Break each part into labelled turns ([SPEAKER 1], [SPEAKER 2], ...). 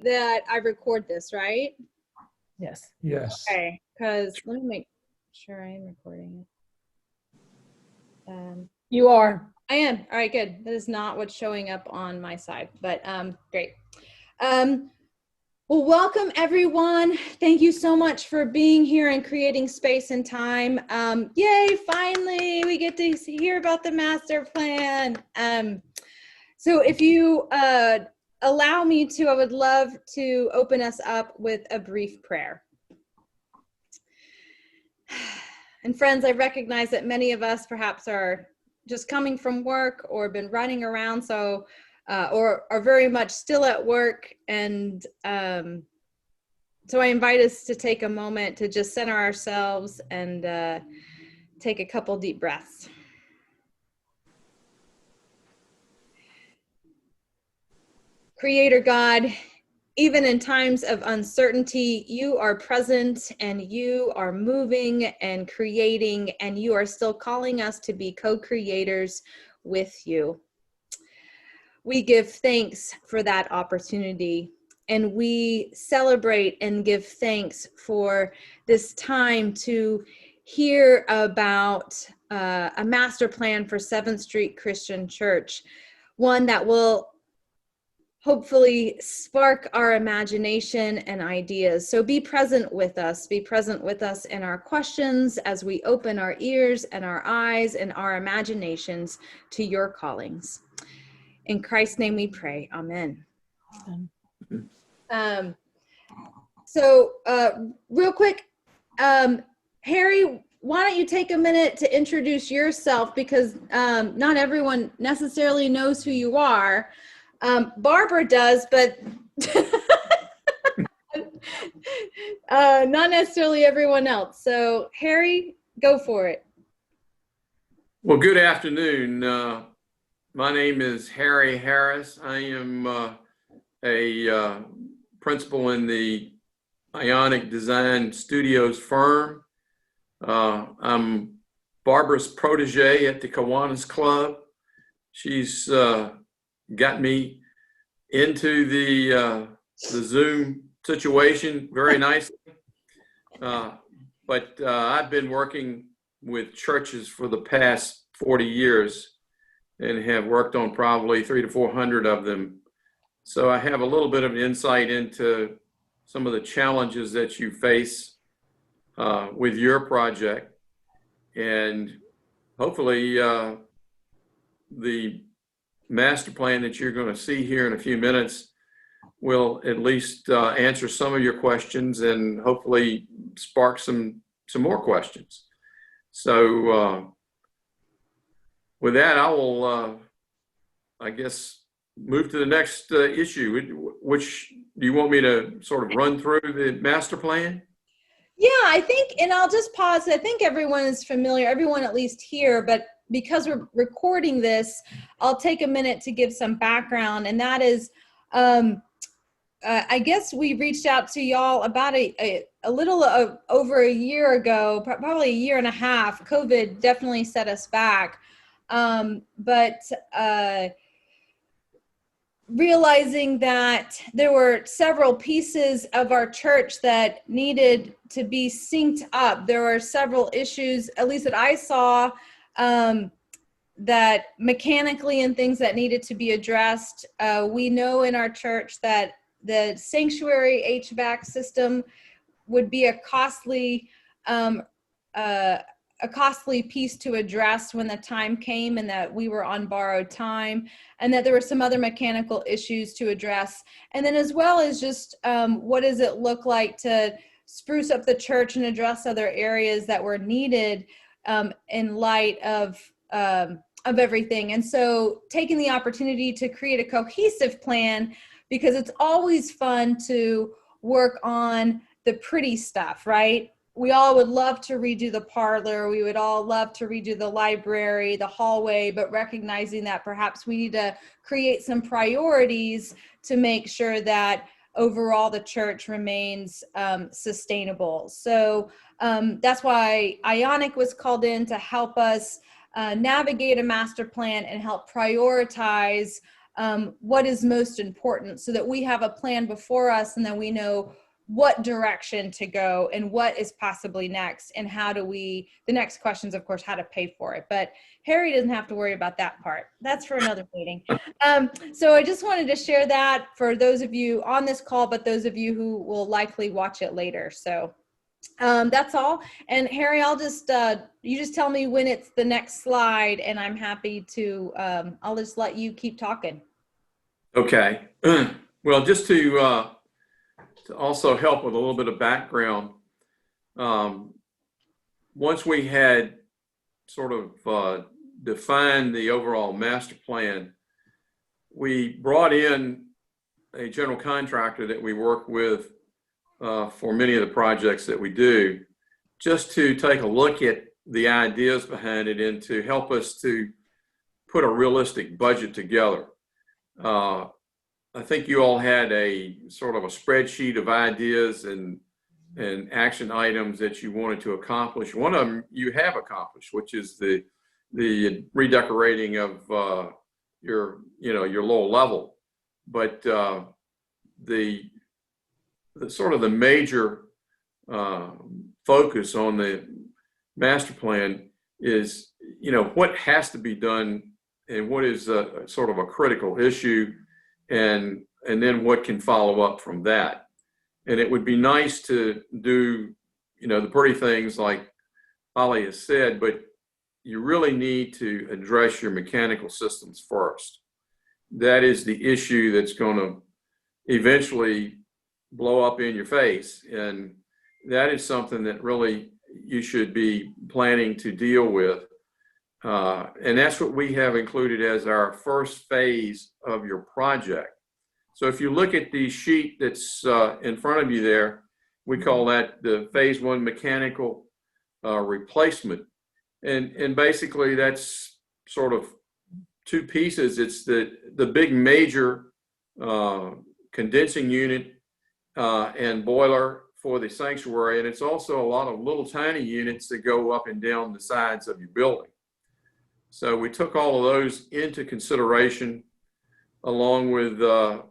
[SPEAKER 1] that I record this, right?
[SPEAKER 2] Yes.
[SPEAKER 3] Yes.
[SPEAKER 1] Okay, because let me make sure I am recording it.
[SPEAKER 2] You are.
[SPEAKER 1] I am. All right, good. That is not what's showing up on my side, but great. Well, welcome everyone. Thank you so much for being here and creating space and time. Yay, finally we get to hear about the master plan. So if you allow me to, I would love to open us up with a brief prayer. And friends, I recognize that many of us perhaps are just coming from work or been running around, so or are very much still at work, and so I invite us to take a moment to just center ourselves and take a couple deep breaths. Creator God, even in times of uncertainty, you are present and you are moving and creating, and you are still calling us to be co-creators with you. We give thanks for that opportunity, and we celebrate and give thanks for this time to hear about a master plan for 7th Street Christian Church, one that will hopefully spark our imagination and ideas. So be present with us. Be present with us in our questions as we open our ears and our eyes and our imaginations to your callings. In Christ's name we pray. Amen. So real quick, Harry, why don't you take a minute to introduce yourself, because not everyone necessarily knows who you are. Barbara does, but not necessarily everyone else. So Harry, go for it.
[SPEAKER 3] Well, good afternoon. My name is Harry Harris. I am a principal in the Ionic Design Studios firm. I'm Barbara's protege at the Kiwanis Club. She's got me into the Zoom situation very nicely. But I've been working with churches for the past 40 years and have worked on probably 300 to 400 of them. So I have a little bit of an insight into some of the challenges that you face with your project. And hopefully the master plan that you're going to see here in a few minutes will at least answer some of your questions and hopefully spark some more questions. So with that, I will, I guess, move to the next issue. Which do you want me to sort of run through the master plan?
[SPEAKER 1] Yeah, I think, and I'll just pause. I think everyone is familiar, everyone at least here, but because we're recording this, I'll take a minute to give some background, and that is, I guess we reached out to y'all about a little over a year ago, probably a year and a half. COVID definitely set us back, but realizing that there were several pieces of our church that needed to be synced up. There were several issues, at least that I saw, that mechanically and things that needed to be addressed. We know in our church that the sanctuary HVAC system would be a costly piece to address when the time came, and that we were on borrowed time, and that there were some other mechanical issues to address. And then as well as just what does it look like to spruce up the church and address other areas that were needed in light of everything. And so taking the opportunity to create a cohesive plan, because it's always fun to work on the pretty stuff, right? We all would love to redo the parlor. We would all love to redo the library, the hallway, but recognizing that perhaps we need to create some priorities to make sure that overall the church remains sustainable. So that's why Ionic was called in to help us navigate a master plan and help prioritize what is most important, so that we have a plan before us and then we know what direction to go and what is possibly next, and how do we, the next question is of course how to pay for it, but Harry doesn't have to worry about that part. That's for another meeting. So I just wanted to share that for those of you on this call, but those of you who will likely watch it later. So that's all. And Harry, I'll just, you just tell me when it's the next slide and I'm happy to, I'll just let you keep talking.
[SPEAKER 3] Okay. Well, just to also help with a little bit of background, once we had sort of defined the overall master plan, we brought in a general contractor that we work with for many of the projects that we do, just to take a look at the ideas behind it and to help us to put a realistic budget together. I think you all had a sort of a spreadsheet of ideas and action items that you wanted to accomplish. One of them you have accomplished, which is the redecorating of your lower level. But the sort of the major focus on the master plan is, what has to be done and what is sort of a critical issue, and then what can follow up from that. And it would be nice to do, the pretty things like Holly has said, but you really need to address your mechanical systems first. That is the issue that's going to eventually blow up in your face. And that is something that really you should be planning to deal with. And that's what we have included as our first phase of your project. So if you look at the sheet that's in front of you there, we call that the phase one mechanical replacement. And basically that's sort of two pieces. It's the big major condensing unit and boiler for the sanctuary. And it's also a lot of little tiny units that go up and down the sides of your building. So we took all of those into consideration, along with a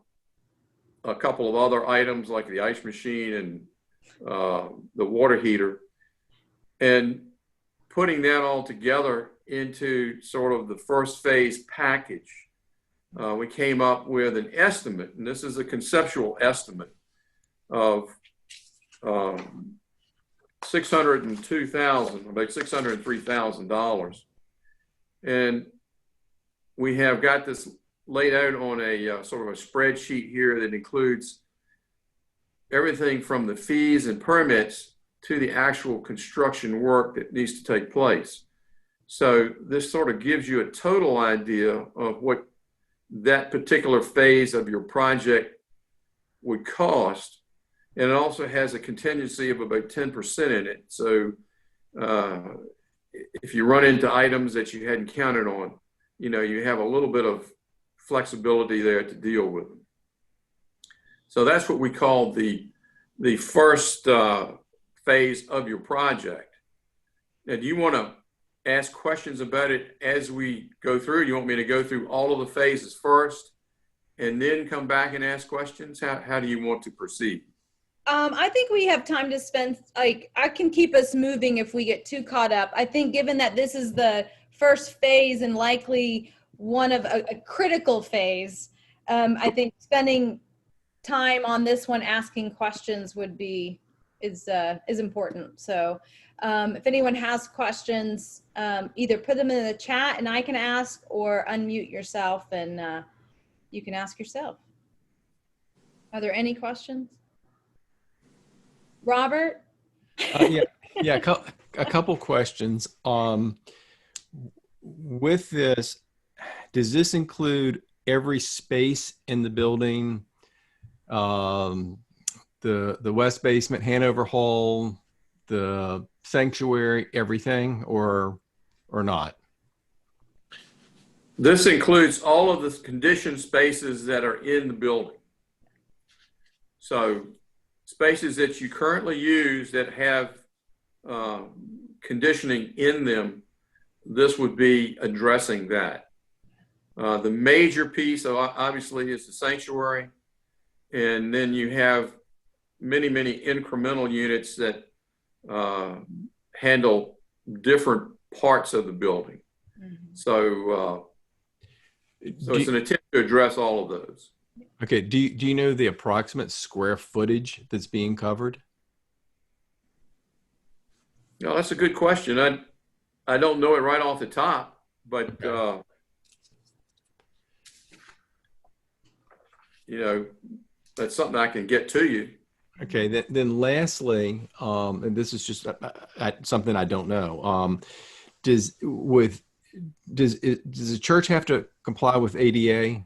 [SPEAKER 3] couple of other items like the ice machine and the water heater, and putting that all together into sort of the first phase package. We came up with an estimate, and this is a conceptual estimate of $602,000, about $603,000. And we have got this laid out on a sort of a spreadsheet here that includes everything from the fees and permits to the actual construction work that needs to take place. So this sort of gives you a total idea of what that particular phase of your project would cost. And it also has a contingency of about 10% in it. So if you run into items that you hadn't counted on, you have a little bit of flexibility there to deal with them. So that's what we call the first phase of your project. Now, do you want to ask questions about it as we go through? Do you want me to go through all of the phases first and then come back and ask questions? How do you want to proceed?
[SPEAKER 1] I think we have time to spend, I can keep us moving if we get too caught up. I think given that this is the first phase and likely one of a critical phase, I think spending time on this one asking questions is important. So if anyone has questions, either put them in the chat and I can ask, or unmute yourself and you can ask yourself. Are there any questions? Robert?
[SPEAKER 4] Yeah, a couple questions. With this, does this include every space in the building, the west basement, Hanover Hall, the sanctuary, everything, or not?
[SPEAKER 3] This includes all of the conditioned spaces that are in the building. So spaces that you currently use that have conditioning in them, this would be addressing that. The major piece, obviously, is the sanctuary. And then you have many, many incremental units that handle different parts of the building. So it's an attempt to address all of those.
[SPEAKER 4] Okay. Do you know the approximate square footage that's being covered?
[SPEAKER 3] No, that's a good question. I don't know it right off the top, but you know, that's something I can get to you.
[SPEAKER 4] Okay. Then lastly, and this is just something I don't know. Does the church have to comply with ADA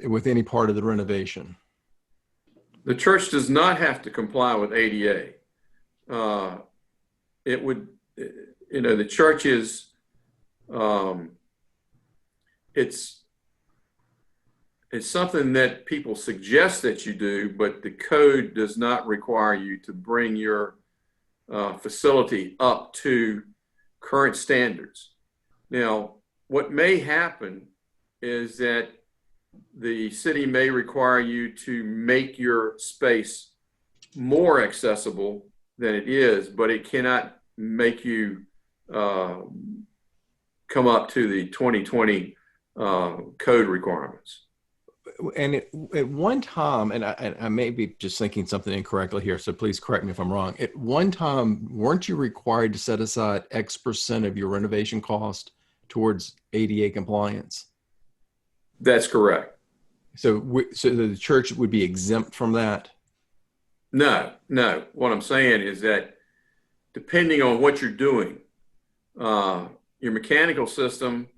[SPEAKER 4] with any part of the renovation?
[SPEAKER 3] The church does not have to comply with ADA. It would, you know, the church is, it's something that people suggest that you do, but the code does not require you to bring your facility up to current standards. Now, what may happen is that the city may require you to make your space more accessible than it is, but it cannot make you come up to the 2020 code requirements.
[SPEAKER 4] And at one time, and I may be just thinking something incorrectly here, so please correct me if I'm wrong. At one time, weren't you required to set aside X% of your renovation cost towards ADA compliance?
[SPEAKER 3] That's correct.
[SPEAKER 4] So the church would be exempt from that?
[SPEAKER 3] No. What I'm saying is that depending on what you're doing, your mechanical system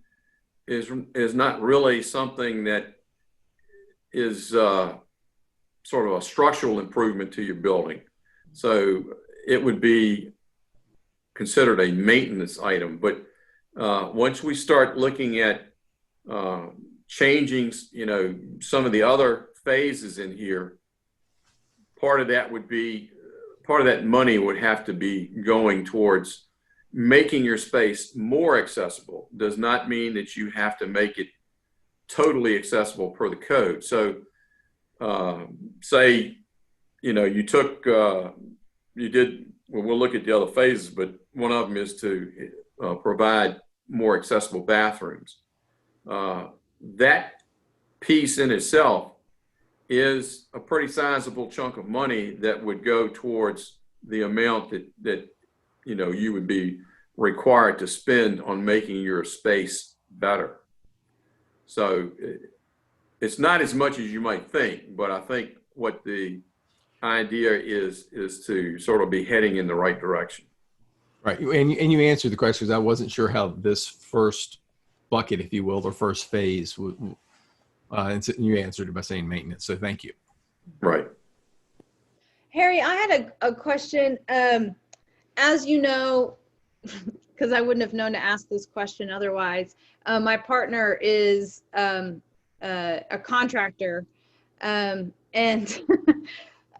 [SPEAKER 3] is not really something that is sort of a structural improvement to your building. So it would be considered a maintenance item. But once we start looking at changing, you know, some of the other phases in here, part of that money would have to be going towards making your space more accessible. Does not mean that you have to make it totally accessible per the code. So say, you know, you took, you did, well, we'll look at the other phases, but one of them is to provide more accessible bathrooms. That piece in itself is a pretty sizable chunk of money that would go towards the amount that you know, you would be required to spend on making your space better. So it's not as much as you might think, but I think what the idea is to sort of be heading in the right direction.
[SPEAKER 4] Right. And you answered the question because I wasn't sure how this first bucket, if you will, or first phase would, and so you answered it by saying maintenance. So thank you.
[SPEAKER 3] Right.
[SPEAKER 1] Harry, I had a question. As you know, because I wouldn't have known to ask this question otherwise, my partner is a contractor, and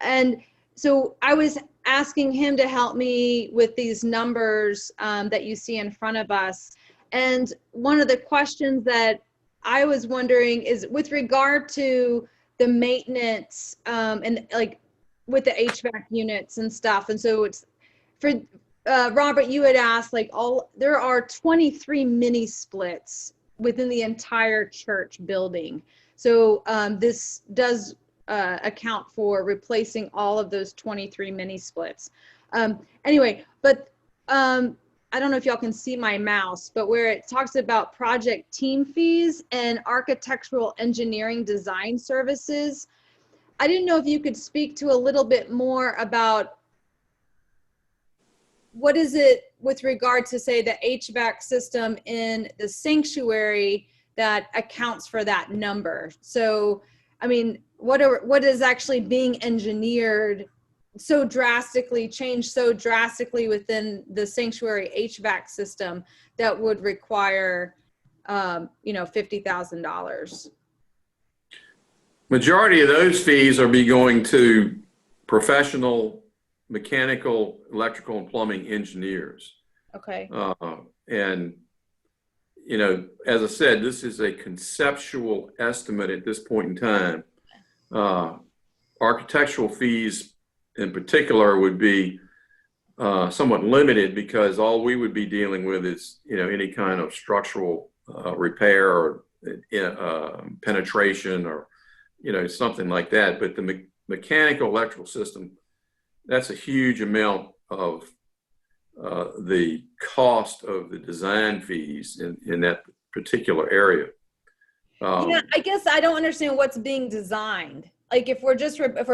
[SPEAKER 1] and so I was asking him to help me with these numbers that you see in front of us. And one of the questions that I was wondering is with regard to the maintenance and like with the HVAC units and stuff. And so it's for Robert, you had asked like there are 23 mini splits within the entire church building. So this does account for replacing all of those 23 mini splits. Anyway, but I don't know if y'all can see my mouse, but where it talks about project team fees and architectural engineering design services, I didn't know if you could speak to a little bit more about what is it with regard to, say, the HVAC system in the sanctuary that accounts for that number. So, I mean, what is actually being engineered so drastically, changed so drastically within the sanctuary HVAC system that would require, you know, $50,000?
[SPEAKER 3] Majority of those fees are going to professional mechanical, electrical, and plumbing engineers.
[SPEAKER 1] Okay.
[SPEAKER 3] And as I said, this is a conceptual estimate at this point in time. Architectural fees in particular would be somewhat limited because all we would be dealing with is, any kind of structural repair or penetration or, something like that. But the mechanical electrical system, that's a huge amount of the cost of the design fees in that particular area.
[SPEAKER 1] I guess I don't understand what's being designed. Like if we're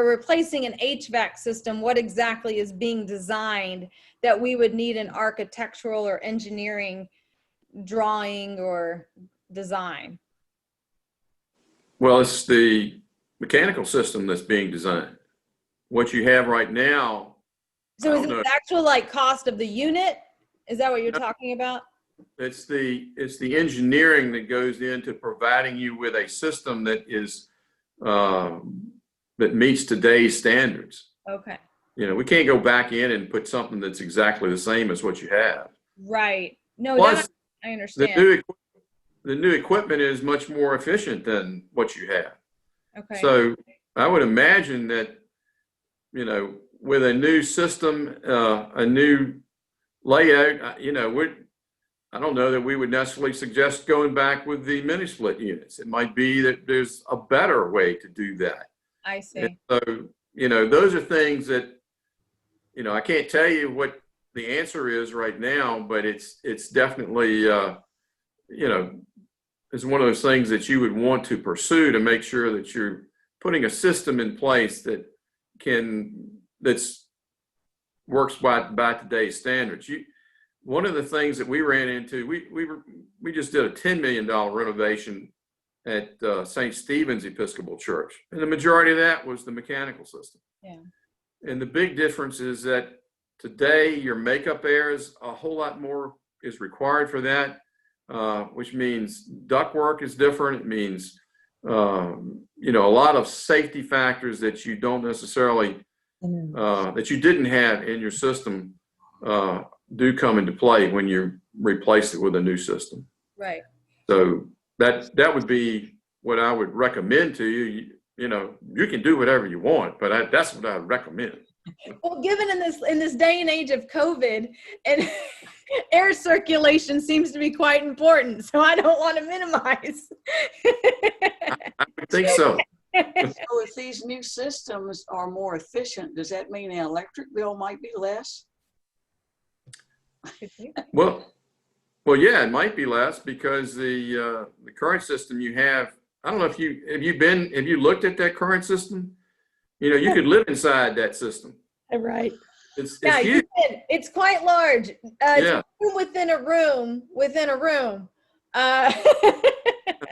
[SPEAKER 1] replacing an HVAC system, what exactly is being designed that we would need an architectural or engineering drawing or design?
[SPEAKER 3] Well, it's the mechanical system that's being designed. What you have right now.
[SPEAKER 1] So is it the actual cost of the unit? Is that what you're talking about?
[SPEAKER 3] It's the engineering that goes into providing you with a system that is that meets today's standards.
[SPEAKER 1] Okay.
[SPEAKER 3] We can't go back in and put something that's exactly the same as what you have.
[SPEAKER 1] Right. No,
[SPEAKER 3] Plus,
[SPEAKER 1] I understand.
[SPEAKER 3] The new equipment is much more efficient than what you have.
[SPEAKER 1] Okay.
[SPEAKER 3] So I would imagine that, with a new system, a new layout, I don't know that we would necessarily suggest going back with the mini split units. It might be that there's a better way to do that.
[SPEAKER 1] I see.
[SPEAKER 3] And so, those are things that, I can't tell you what the answer is right now, but it's definitely, it's one of those things that you would want to pursue to make sure that you're putting a system in place that works by today's standards. One of the things that we ran into, we just did a $10 million renovation at St. Stephen's Episcopal Church, and the majority of that was the mechanical system.
[SPEAKER 1] Yeah.
[SPEAKER 3] And the big difference is that today your makeup air is a whole lot more is required for that, which means ductwork is different. It means a lot of safety factors that you don't necessarily that you didn't have in your system do come into play when you replace it with a new system.
[SPEAKER 1] Right.
[SPEAKER 3] So that would be what I would recommend to you. You can do whatever you want, but that's what I would recommend.
[SPEAKER 1] Well, given in this day and age of COVID, and air circulation seems to be quite important, so I don't want to minimize.
[SPEAKER 3] I would think so.
[SPEAKER 5] So if these new systems are more efficient, does that mean the electric bill might be less?
[SPEAKER 3] Well, yeah, it might be less because the current system you have. I don't know if have you looked at that current system? You could live inside that system.
[SPEAKER 2] Right.
[SPEAKER 3] It's
[SPEAKER 1] Yeah,
[SPEAKER 3] huge.
[SPEAKER 1] it's quite large. It's a room within a room within a room.
[SPEAKER 3] I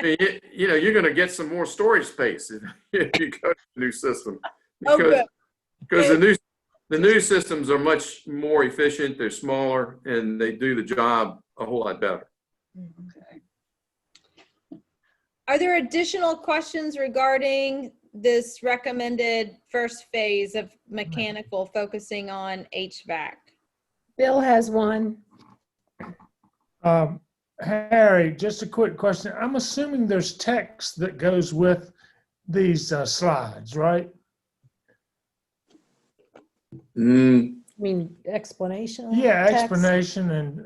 [SPEAKER 3] mean, you're going to get some more storage space if you go to the new system because the new systems are much more efficient. They're smaller and they do the job a whole lot better.
[SPEAKER 5] Okay.
[SPEAKER 1] Are there additional questions regarding this recommended first phase of mechanical focusing on HVAC?
[SPEAKER 2] Bill has one.
[SPEAKER 6] Harry, just a quick question. I'm assuming there's text that goes with these slides, right?
[SPEAKER 2] I mean, explanation?
[SPEAKER 6] Yeah,
[SPEAKER 2] text?
[SPEAKER 6] explanation and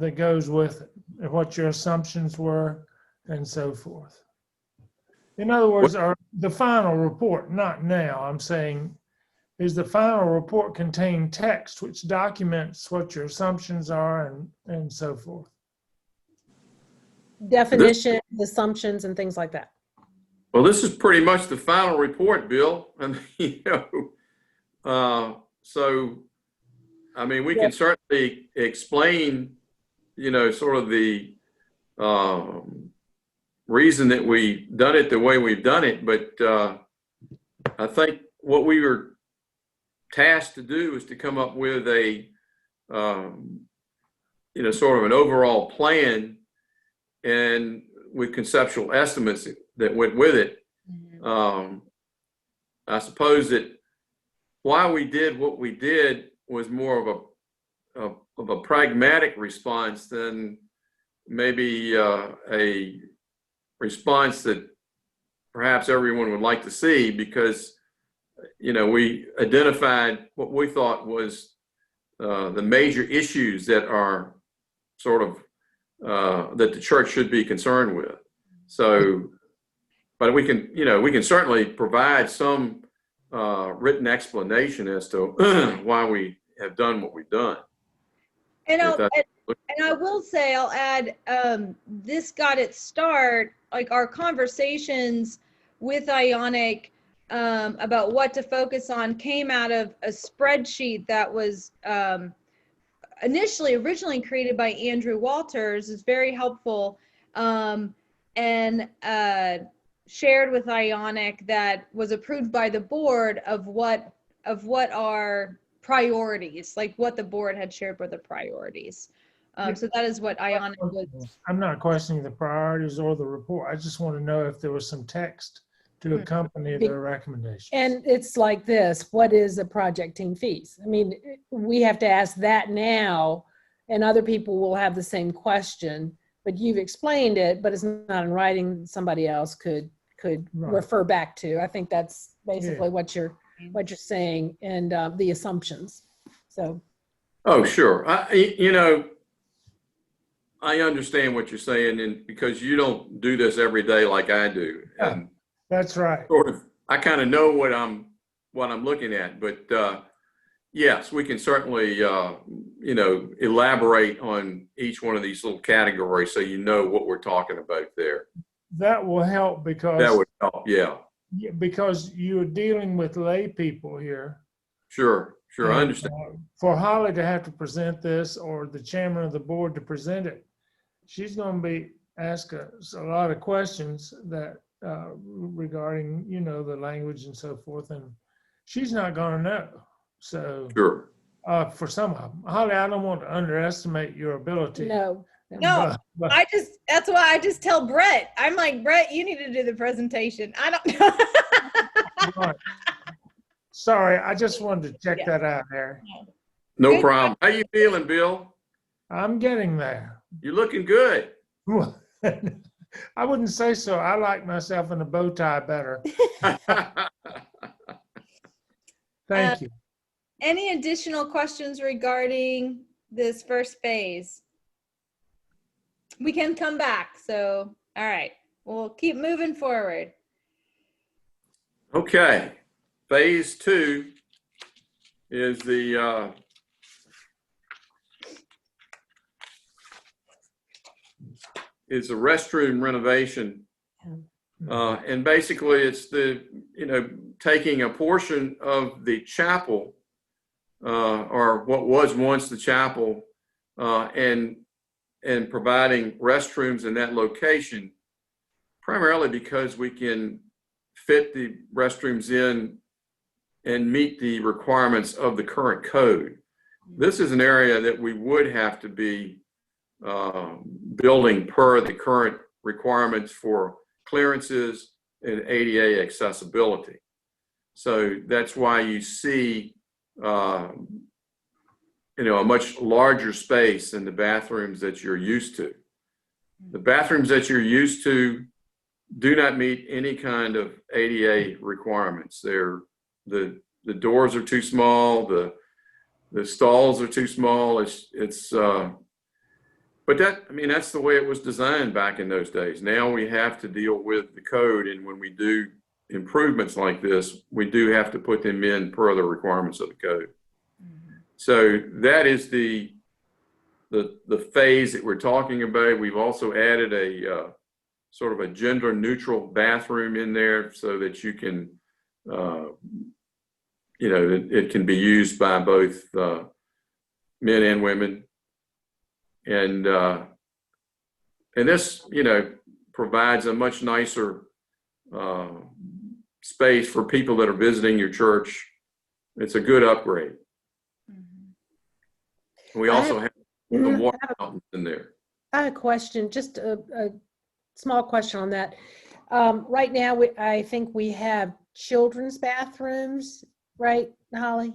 [SPEAKER 6] that goes with what your assumptions were and so forth. In other words, the final report, not now, I'm saying, is the final report contain text which documents what your assumptions are and so forth?
[SPEAKER 2] Definitions, assumptions, and things like that.
[SPEAKER 3] Well, this is pretty much the final report, Bill. I mean, so, I mean, we can certainly explain, sort of the reason that we've done it the way we've done it. But I think what we were tasked to do is to come up with a, sort of an overall plan and with conceptual estimates that went with it. I suppose that why we did what we did was more of a pragmatic response than maybe a response that perhaps everyone would like to see, because we identified what we thought was the major issues that are sort of that the church should be concerned with. So, but we can certainly provide some written explanation as to why we have done what we've done.
[SPEAKER 1] And I will say, I'll add, this got its start, like our conversations with Ionic about what to focus on came out of a spreadsheet that was originally created by Andrew Walters. Is very helpful, and shared with Ionic, that was approved by the board of what are priorities, like what the board had shared were the priorities. So that is what Ionic was.
[SPEAKER 6] I'm not questioning the priorities or the report. I just want to know if there was some text to accompany their recommendations.
[SPEAKER 2] And it's like this, what is a project team fees? I mean, we have to ask that now, and other people will have the same question, but you've explained it, but it's not in writing. Somebody else could refer back to. I think that's basically what you're saying, and the assumptions. So.
[SPEAKER 3] Oh, sure. I understand what you're saying, and because you don't do this every day like I do. And
[SPEAKER 6] that's right.
[SPEAKER 3] Sort of, I kind of know what I'm looking at, but yes, we can certainly elaborate on each one of these little categories so you know what we're talking about there.
[SPEAKER 6] That will help, because
[SPEAKER 3] that would help. Yeah.
[SPEAKER 6] Because you're dealing with lay people here.
[SPEAKER 3] Sure. I understand.
[SPEAKER 6] For Holly to have to present this, or the chairman of the board to present it, she's going to be asked a lot of questions that regarding, the language and so forth, and she's not going to know. So
[SPEAKER 3] sure.
[SPEAKER 6] For some of them, Holly, I don't want to underestimate your ability.
[SPEAKER 2] No.
[SPEAKER 6] But
[SPEAKER 1] that's why I just tell Brett. I'm like, Brett, you need to do the presentation. I don't know.
[SPEAKER 6] Right. Sorry, I just wanted to check that out there.
[SPEAKER 3] No problem. How you feeling, Bill?
[SPEAKER 6] I'm getting there.
[SPEAKER 3] You're looking good.
[SPEAKER 6] I wouldn't say so. I like myself in a bow tie better. Thank you.
[SPEAKER 1] Any additional questions regarding this first phase? We can come back. So, all right, we'll keep moving forward.
[SPEAKER 3] Okay. Phase 2 is the restroom renovation, and basically it's the taking a portion of the chapel or what was once the chapel and providing restrooms in that location, primarily because we can fit the restrooms in and meet the requirements of the current code. This is an area that we would have to be building per the current requirements for clearances and ADA accessibility. So that's why you see a much larger space in the bathrooms that you're used to. The bathrooms that you're used to do not meet any kind of ADA requirements. The doors are too small, the stalls are too small. But that's the way it was designed back in those days. Now we have to deal with the code, and when we do improvements like this, we do have to put them in per the requirements of the code. So that is the phase that we're talking about. We've also added a sort of a gender neutral bathroom in there so that you can, it can be used by both men and women. And this, provides a much nicer space for people that are visiting your church. It's a good upgrade. We also have the water fountains in there.
[SPEAKER 2] I have a question, just a small question on that. Right now, I think we have children's bathrooms, right, Holly?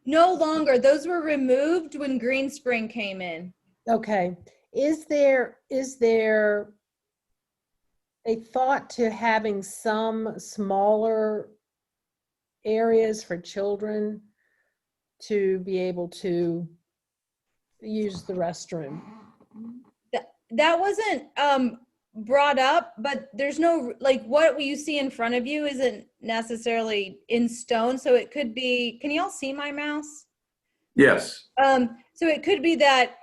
[SPEAKER 1] No longer. Those were removed when Green Spring came in.
[SPEAKER 2] Okay. Is there a thought to having some smaller areas for children to be able to use the restroom?
[SPEAKER 1] That wasn't brought up, but there's no, like, what you see in front of you isn't necessarily in stone. So it could be, can you all see my mouse?
[SPEAKER 3] Yes.
[SPEAKER 1] So it could be that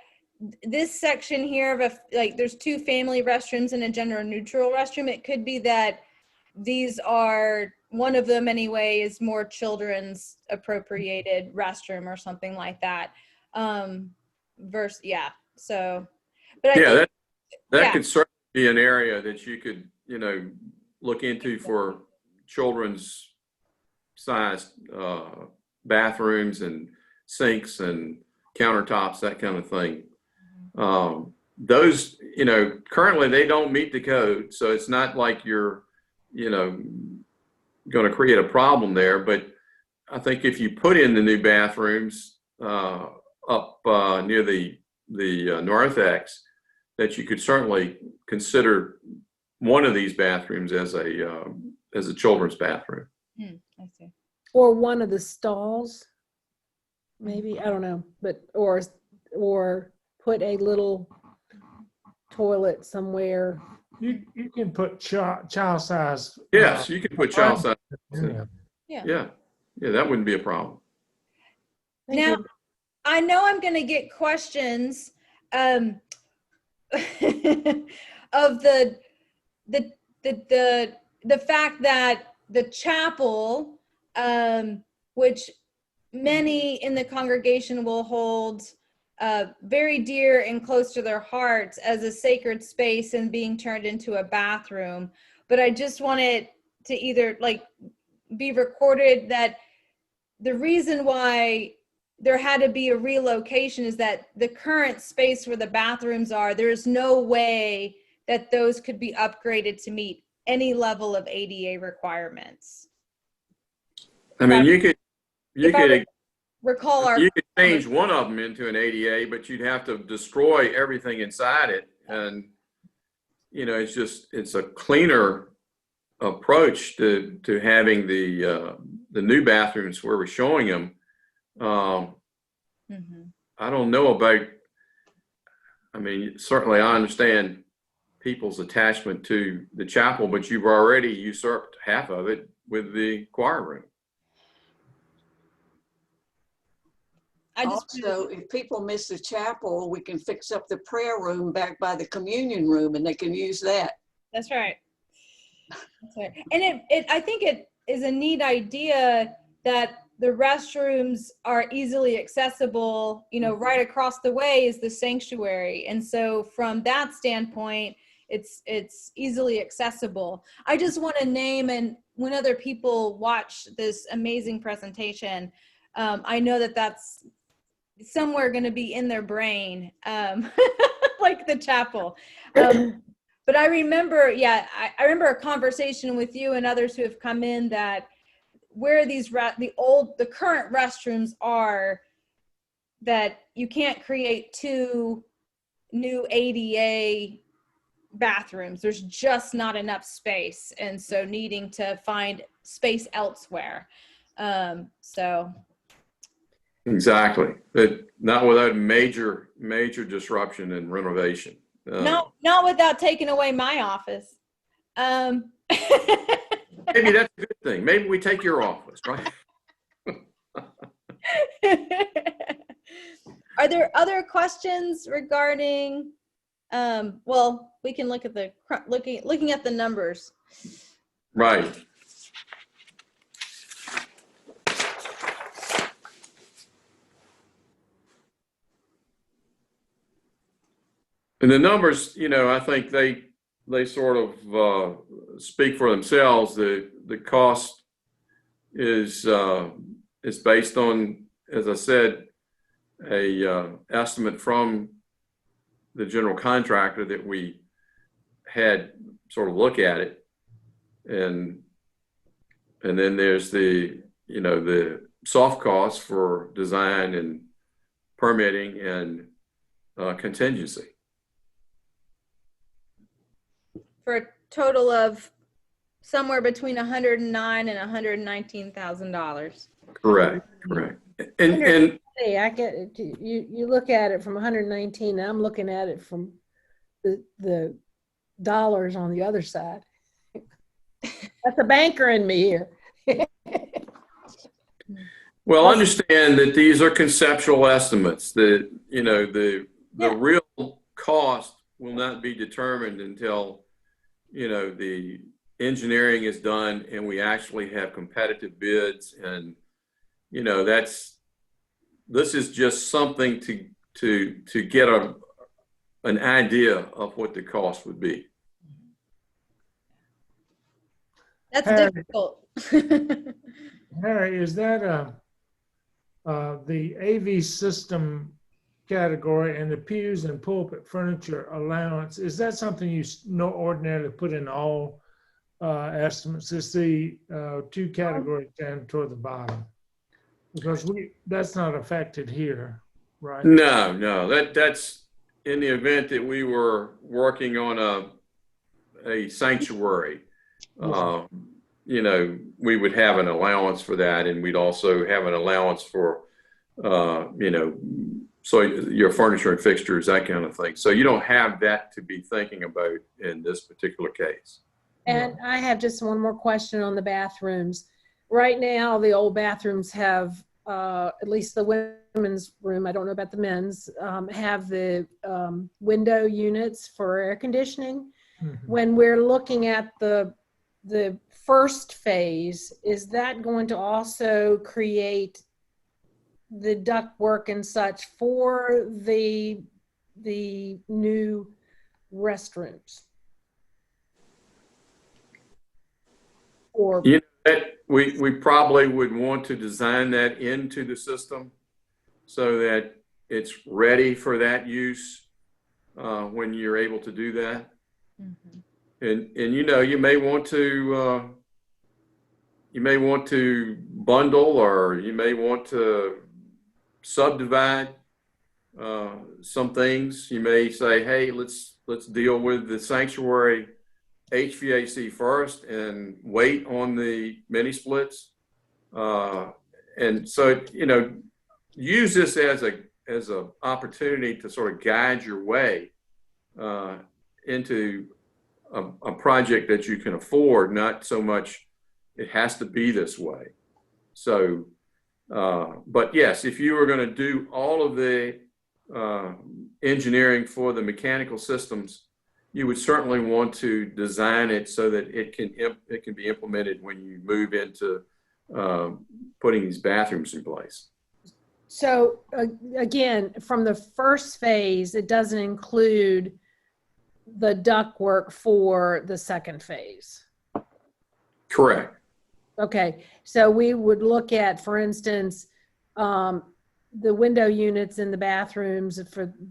[SPEAKER 1] this section here of like there's two family restrooms and a gender neutral restroom. It could be that these are, one of them anyway is more children's appropriated restroom or something like that. Yeah. So, but I think,
[SPEAKER 3] that could certainly be an area that you could, look into for children's sized bathrooms and sinks and countertops, that kind of thing. Those, currently they don't meet the code, so it's not like you're, going to create a problem there. But I think if you put in the new bathrooms up near the narthex, that you could certainly consider one of these bathrooms as a children's bathroom.
[SPEAKER 1] I see.
[SPEAKER 2] Or one of the stalls, maybe, I don't know, but, or put a little toilet somewhere.
[SPEAKER 6] You can put child size.
[SPEAKER 3] Yes, you can put child size.
[SPEAKER 1] Yeah.
[SPEAKER 3] Yeah, that wouldn't be a problem.
[SPEAKER 1] Now, I know I'm going to get questions of the fact that the chapel, which many in the congregation will hold very dear and close to their hearts as a sacred space and being turned into a bathroom. But I just wanted to either be recorded that the reason why there had to be a relocation is that the current space where the bathrooms are, there's no way that those could be upgraded to meet any level of ADA requirements.
[SPEAKER 3] I mean, you could
[SPEAKER 1] recall
[SPEAKER 3] you could change one of them into an ADA, but you'd have to destroy everything inside it. And, it's a cleaner approach to having the new bathrooms where we're showing them. I don't know about, certainly I understand people's attachment to the chapel, but you've already usurped half of it with the choir room.
[SPEAKER 5] Also, if people miss the chapel, we can fix up the prayer room back by the communion room and they can use that.
[SPEAKER 1] That's right. That's right. And I think it is a neat idea that the restrooms are easily accessible, right across the way is the sanctuary. And so from that standpoint, it's easily accessible. I just want to name, and when other people watch this amazing presentation, I know that that's somewhere going to be in their brain, like the chapel. But I remember, I remember a conversation with you and others who have come in that where these the current restrooms are, that you can't create two new ADA bathrooms. There's just not enough space, and so needing to find space elsewhere.
[SPEAKER 3] Exactly. But not without major disruption and renovation.
[SPEAKER 1] Not without taking away my office.
[SPEAKER 3] Maybe that's a good thing. Maybe we take your office, right?
[SPEAKER 1] Are there other questions regarding? Well, we can look at looking at the numbers.
[SPEAKER 3] Right. And the numbers, I think they sort of speak for themselves. The cost is based on, as I said, a estimate from the general contractor that we had sort of look at it, and then there's the soft costs for design and permitting and contingency.
[SPEAKER 1] for a total of somewhere between $109,000 and $119,000.
[SPEAKER 3] Correct, correct. And
[SPEAKER 2] Hey, I get it. You look at it from 119. I'm looking at it from the dollars on the other side. That's a banker in me here.
[SPEAKER 3] well, understand that these are conceptual estimates. That the
[SPEAKER 2] Yeah.
[SPEAKER 3] real cost will not be determined until the engineering is done and we actually have competitive bids. And this is just something to get an idea of what the cost would be.
[SPEAKER 1] That's
[SPEAKER 6] Harry.
[SPEAKER 1] difficult.
[SPEAKER 6] Harry, is that the AV system category and the pews and pulpit furniture allowance? Is that something you ordinarily put in all estimates? Is the two categories down toward the bottom? Because that's not affected here, right?
[SPEAKER 3] No, that's in the event that we were working on a sanctuary. We would have an allowance for that, and we'd also have an allowance for, so your furniture and fixtures, that kind of thing. So you don't have that to be thinking about in this particular case.
[SPEAKER 2] And I have just one more question on the bathrooms. Right now, the old bathrooms have, at least the women's room, I don't know about the men's, have the window units for air conditioning.
[SPEAKER 6] Mhm.
[SPEAKER 2] When we're looking at the first phase, is that going to also create the ductwork and such for the new restrooms? Or
[SPEAKER 3] We probably would want to design that into the system so that it's ready for that use when you're able to do that.
[SPEAKER 1] Mhm.
[SPEAKER 3] And you may want to bundle, or you may want to subdivide some things. You may say, hey, let's deal with the sanctuary HVAC first and wait on the mini splits. And so, use this as a opportunity to sort of guide your way into a project that you can afford, not so much it has to be this way. So, but yes, if you were going to do all of the engineering for the mechanical systems, you would certainly want to design it so that it can be implemented when you move into putting these bathrooms in place.
[SPEAKER 2] so again, from the first phase, it doesn't include the ductwork for the second phase.
[SPEAKER 3] Correct.
[SPEAKER 2] Okay, so we would look at, for instance, the window units in the bathrooms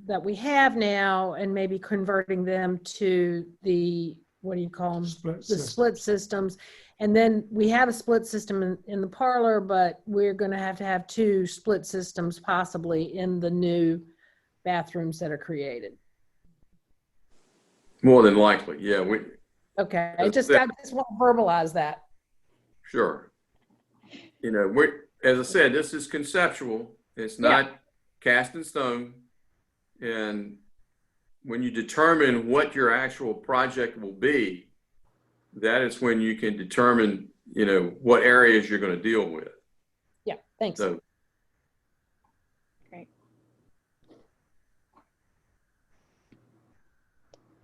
[SPEAKER 2] that we have now, and maybe converting them to the, what do you call them? Split systems. And then we have a split system in the parlor, but we're going to have two split systems possibly in the new bathrooms that are created.
[SPEAKER 3] More than likely, yeah.
[SPEAKER 2] Okay, I just want to verbalize that.
[SPEAKER 3] Sure. As I said, this is conceptual. It's not cast in stone. And when you determine what your actual project will be, that is when you can determine, what areas you're going to deal with.
[SPEAKER 2] Yeah, thanks.
[SPEAKER 3] So,
[SPEAKER 1] Great.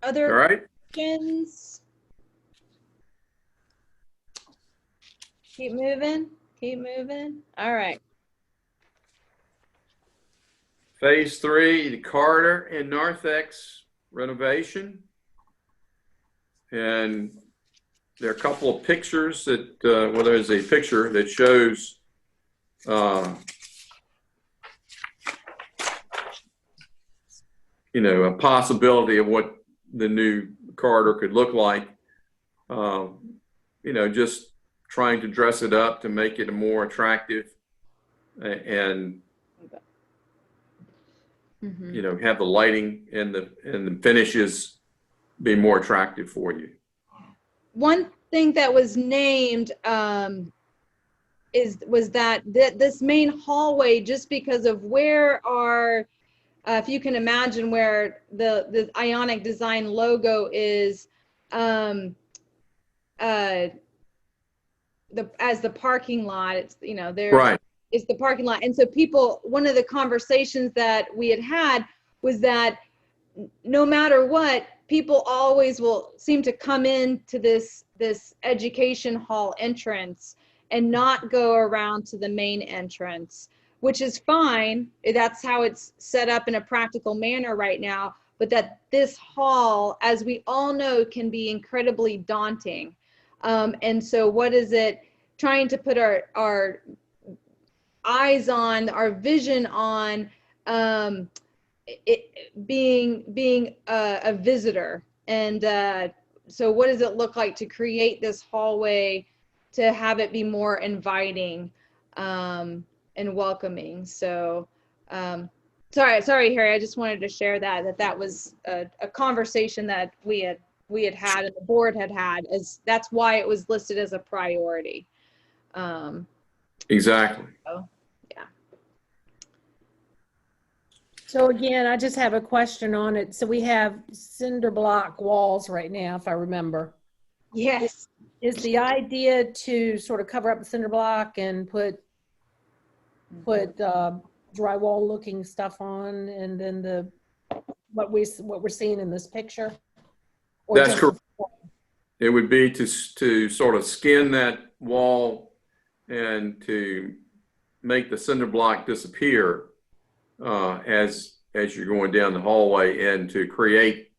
[SPEAKER 3] all
[SPEAKER 1] Other
[SPEAKER 3] right.
[SPEAKER 1] questions? Keep moving. All right.
[SPEAKER 3] Phase 3, the corridor and narthex renovation. And there are a couple of pictures that, there's a picture that shows a possibility of what the new corridor could look like. Just trying to dress it up to make it more attractive and have the lighting and the finishes be more attractive for you.
[SPEAKER 1] one thing that was named was that this main hallway, just because of where our, if you can imagine where the Ionic Design logo is, as the parking lot, it's, you know, there
[SPEAKER 3] Right.
[SPEAKER 1] is the parking lot. And so people, one of the conversations that we had was that no matter what, people always will seem to come into this education hall entrance and not go around to the main entrance, which is fine. That's how it's set up in a practical manner right now. But that this hall, as we all know, can be incredibly daunting. And so what is it, trying to put our eyes on, our vision on, it being a visitor. And so what does it look like to create this hallway to have it be more inviting and welcoming? So sorry Harry, I just wanted to share that was a conversation that we had and the board had, as that's why it was listed as a priority.
[SPEAKER 3] Exactly.
[SPEAKER 1] So, yeah.
[SPEAKER 2] So again, I just have a question on it. So we have cinder block walls right now, if I remember.
[SPEAKER 1] Yes.
[SPEAKER 2] Is the idea to sort of cover up the cinder block and put drywall looking stuff on, and then what we're seeing in this picture? Or
[SPEAKER 3] That's
[SPEAKER 2] just-
[SPEAKER 3] correct. It would be to sort of skin that wall and to make the cinder block disappear as you're going down the hallway, and to create,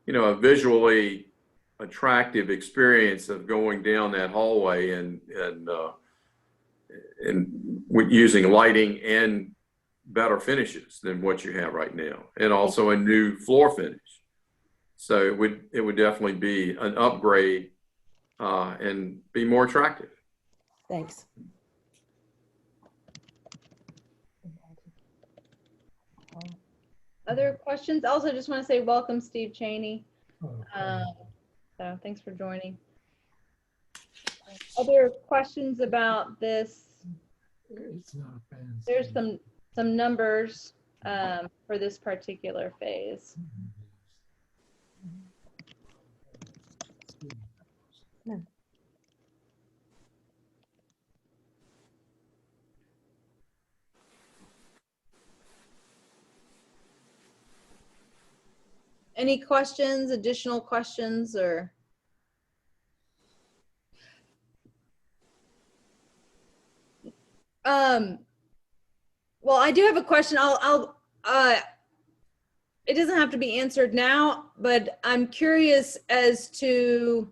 [SPEAKER 3] you know, a visually attractive experience of going down that hallway, and with using lighting and better finishes than what you have right now, and also a new floor finish. So it would definitely be an upgrade and be more attractive.
[SPEAKER 2] Thanks.
[SPEAKER 1] Other questions? Also, just want to say welcome, Steve Cheney.
[SPEAKER 6] Okay.
[SPEAKER 1] So thanks for joining. Other questions about this?
[SPEAKER 6] It's not fancy.
[SPEAKER 1] There's some numbers for this particular phase. Any questions, additional questions, or? Well, I do have a question. It doesn't have to be answered now, but I'm curious as to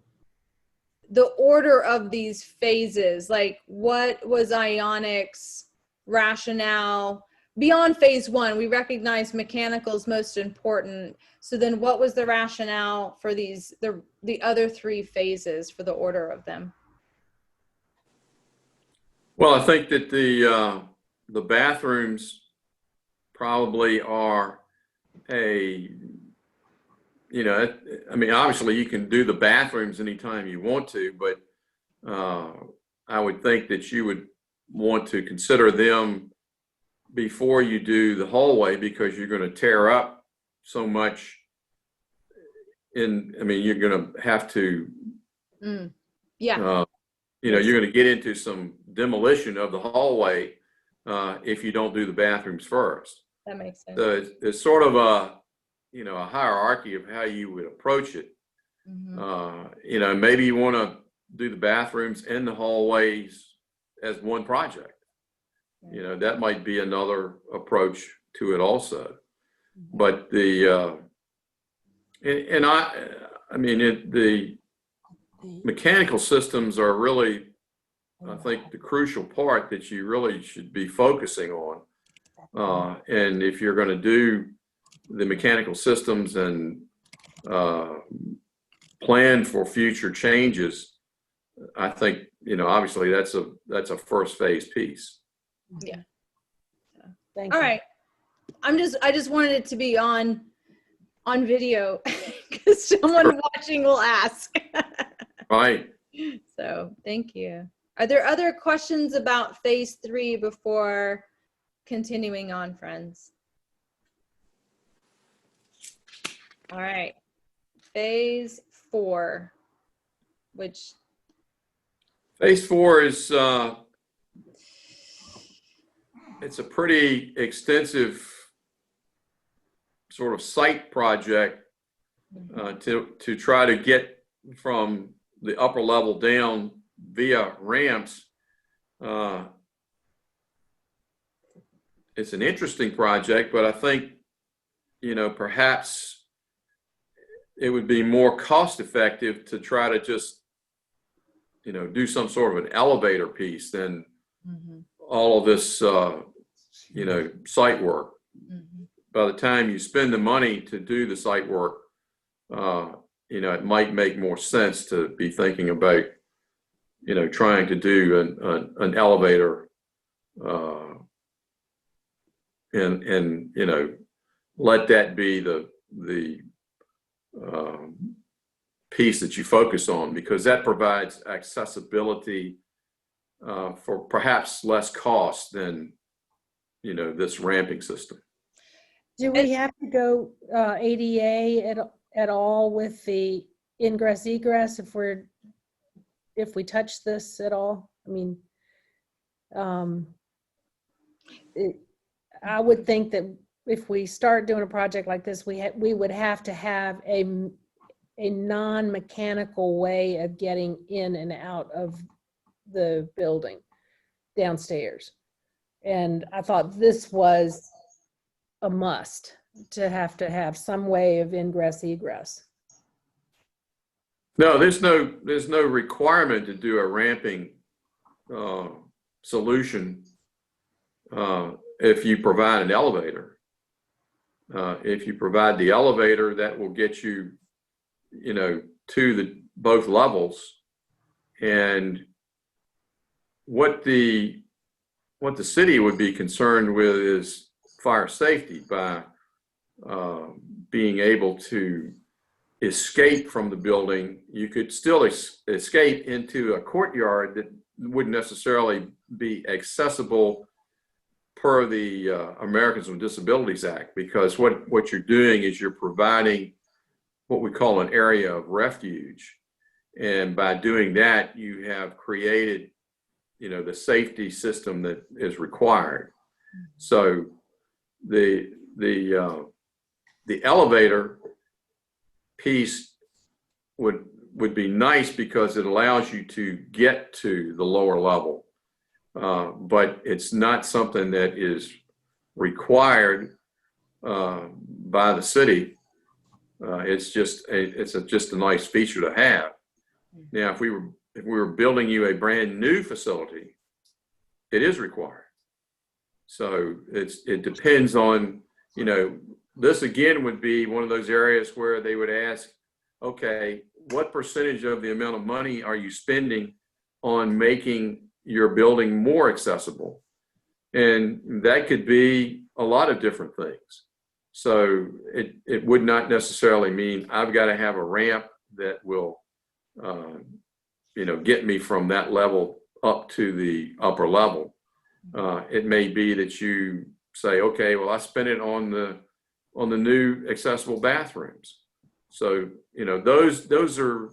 [SPEAKER 1] the order of these phases. Like, what was Ionic's rationale beyond phase one? We recognize mechanical is most important. So then what was the rationale for these, the other three phases, for the order of them?
[SPEAKER 3] Well, I think that the bathrooms probably are you know, I mean, obviously you can do the bathrooms anytime you want to, but I would think that you would want to consider them before you do the hallway, because you're going to tear up so much I mean, you're going to have to,
[SPEAKER 1] Yeah.
[SPEAKER 3] you know, you're going to get into some demolition of the hallway if you don't do the bathrooms first.
[SPEAKER 1] That makes sense.
[SPEAKER 3] So it's sort of a, you know, a hierarchy of how you would approach it. You know, maybe you want to do the bathrooms and the hallways as one project. You know, that might be another approach to it also. But the I mean, the mechanical systems are really, I think, the crucial part that you really should be focusing on. And if you're going to do the mechanical systems and plan for future changes, I think, you know, obviously that's a first phase piece.
[SPEAKER 1] Yeah.
[SPEAKER 2] Thank
[SPEAKER 1] All
[SPEAKER 2] you.
[SPEAKER 1] right. I just wanted it to be on video because someone watching will ask.
[SPEAKER 3] Right.
[SPEAKER 1] So thank you. Are there other questions about phase 3 before continuing on, friends? All right. Phase 4, which
[SPEAKER 3] Phase 4 is, it's a pretty extensive sort of site project to try to get from the upper level down via ramps. It's an interesting project, but I think, perhaps it would be more cost effective to try to just, do some sort of an elevator piece than all of this, site work. By the time you spend the money to do the site work, it might make more sense to be thinking about, trying to do an elevator, and let that be the piece that you focus on, because that provides accessibility for perhaps less cost than this ramping system.
[SPEAKER 2] Do we have to go ADA at all with the ingress egress if we touch this at all? I mean, I would think that if we start doing a project like this, we would have to have a non-mechanical way of getting in and out of the building downstairs. And I thought this was a must to have some way of ingress egress.
[SPEAKER 3] No, there's no requirement to do a ramping solution if you provide an elevator. If you provide the elevator, that will get you, to both levels. And what the city would be concerned with is fire safety by being able to escape from the building. You could still escape into a courtyard that wouldn't necessarily be accessible per the Americans with Disabilities Act, because what you're doing is you're providing what we call an area of refuge. And by doing that, you have created, the safety system that is required. So the elevator piece would be nice because it allows you to get to the lower level, but it's not something that is required by the city. It's just a nice feature to have. Now, if we were building you a brand new facility, it is required. So it depends on, this again would be one of those areas where they would ask, okay, what percentage of the amount of money are you spending on making your building more accessible? And that could be a lot of different things. So it would not necessarily mean I've got to have a ramp that will, get me from that level up to the upper level. It may be that you say, okay, well, I spent it on the new accessible bathrooms. So, those are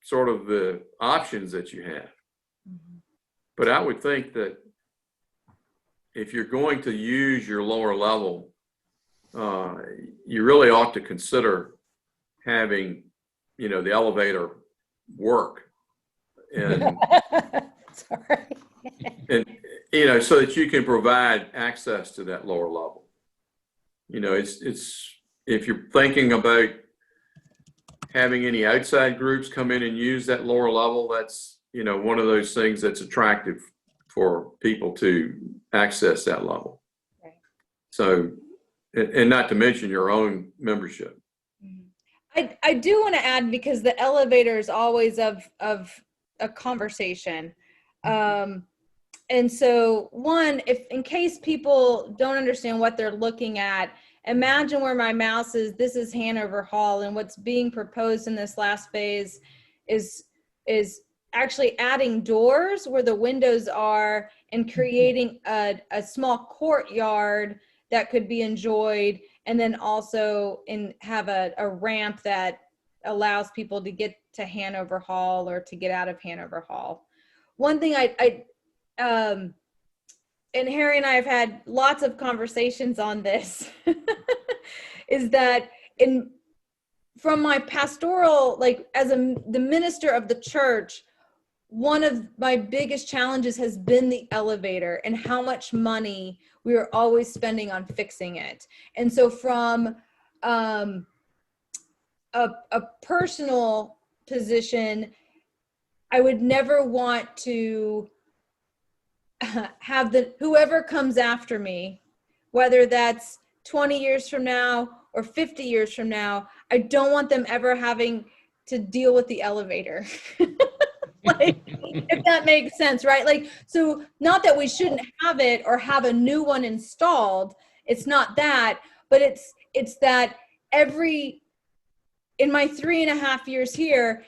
[SPEAKER 3] sort of the options that you have. But I would think that if you're going to use your lower level, you really ought to consider having, the elevator work. And,
[SPEAKER 2] Sorry.
[SPEAKER 3] and, so that you can provide access to that lower level. It's if you're thinking about having any outside groups come in and use that lower level, that's, one of those things that's attractive for people to access that level.
[SPEAKER 1] Right.
[SPEAKER 3] So, and not to mention your own membership.
[SPEAKER 1] I do want to add, because the elevator is always of a conversation. And so one, if in case people don't understand what they're looking at, imagine where my mouse is. This is Hanover Hall, and what's being proposed in this last phase is actually adding doors where the windows are and creating a small courtyard that could be enjoyed, and then also have a ramp that allows people to get to Hanover Hall or to get out of Hanover Hall. One thing and Harry and I have had lots of conversations on this, is that from my pastoral, like as the minister of the church, one of my biggest challenges has been the elevator and how much money we are always spending on fixing it. And so from a personal position, I would never want to have whoever comes after me, whether that's 20 years from now or 50 years from now, I don't want them ever having to deal with the elevator. Like, if that makes sense, right? Like, so not that we shouldn't have it or have a new one installed. It's not that, but it's that in my 3.5 years here,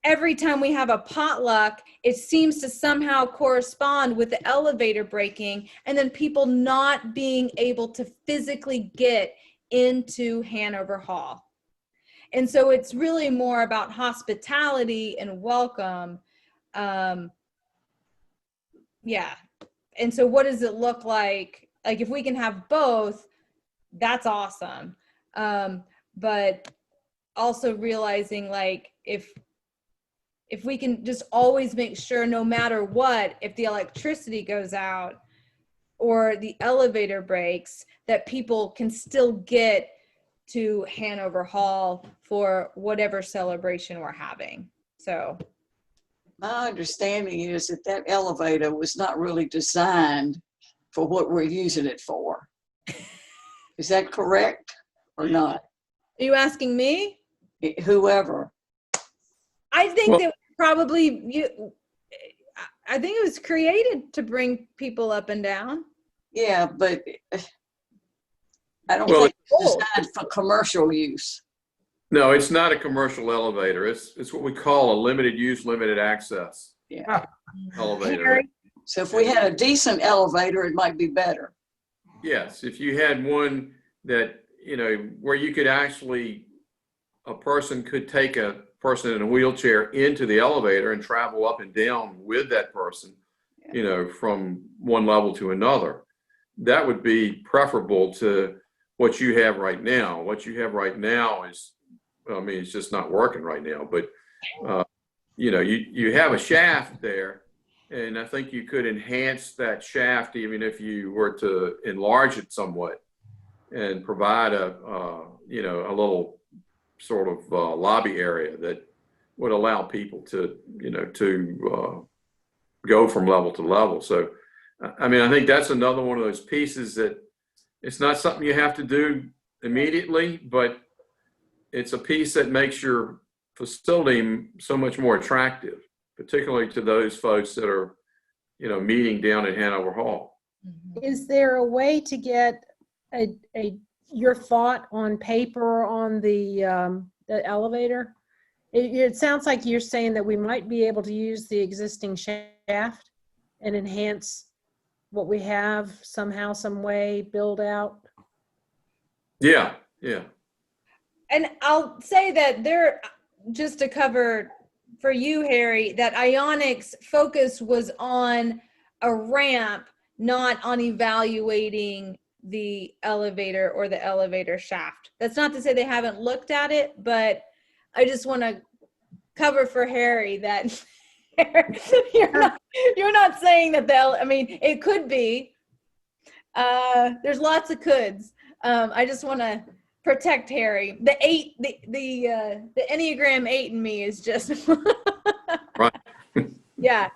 [SPEAKER 1] every time we have a potluck, it seems to somehow correspond with the elevator breaking and then people not being able to physically get into Hanover Hall. And so it's really more about hospitality and welcome. Yeah. And so what does it look like? Like if we can have both, that's awesome. But also realizing like if we can just always make sure, no matter what, if the electricity goes out or the elevator breaks, that people can still get to Hanover Hall for whatever celebration we're having. So
[SPEAKER 5] My understanding is that elevator was not really designed for what we're using it for. Is that correct or not?
[SPEAKER 1] are you asking me?
[SPEAKER 5] Whoever.
[SPEAKER 1] I think that probably I think it was created to bring people up and down.
[SPEAKER 5] Yeah, but I don't think it's designed for commercial use.
[SPEAKER 3] No, it's not a commercial elevator. It's what we call a limited use, limited access elevator.
[SPEAKER 5] So if we had a decent elevator, it might be better.
[SPEAKER 3] Yes, if you had one that, where you could actually, a person could take a person in a wheelchair into the elevator and travel up and down with that person, from one level to another. That would be preferable to what you have right now. What you have right now is, it's just not working right now, but, you have a shaft there, and I think you could enhance that shaft even if you were to enlarge it somewhat and provide a little sort of lobby area that would allow people to, go from level to level. So, I think that's another one of those pieces that it's not something you have to do immediately, but it's a piece that makes your facility so much more attractive, particularly to those folks that are, meeting down at Hanover Hall.
[SPEAKER 2] Is there a way to get your thought on paper on the elevator? It sounds like you're saying that we might be able to use the existing shaft and enhance what we have somehow, some way, build out.
[SPEAKER 3] Yeah.
[SPEAKER 1] And I'll say that just to cover for you, Harry, that Ionic's focus was on a ramp, not on evaluating the elevator or the elevator shaft. That's not to say they haven't looked at it, but I just want to cover for Harry that you're not saying that it could be. There's lots of coulds. I just want to protect Harry. The Enneagram 8 in me is just
[SPEAKER 3] Right.
[SPEAKER 1] Yeah.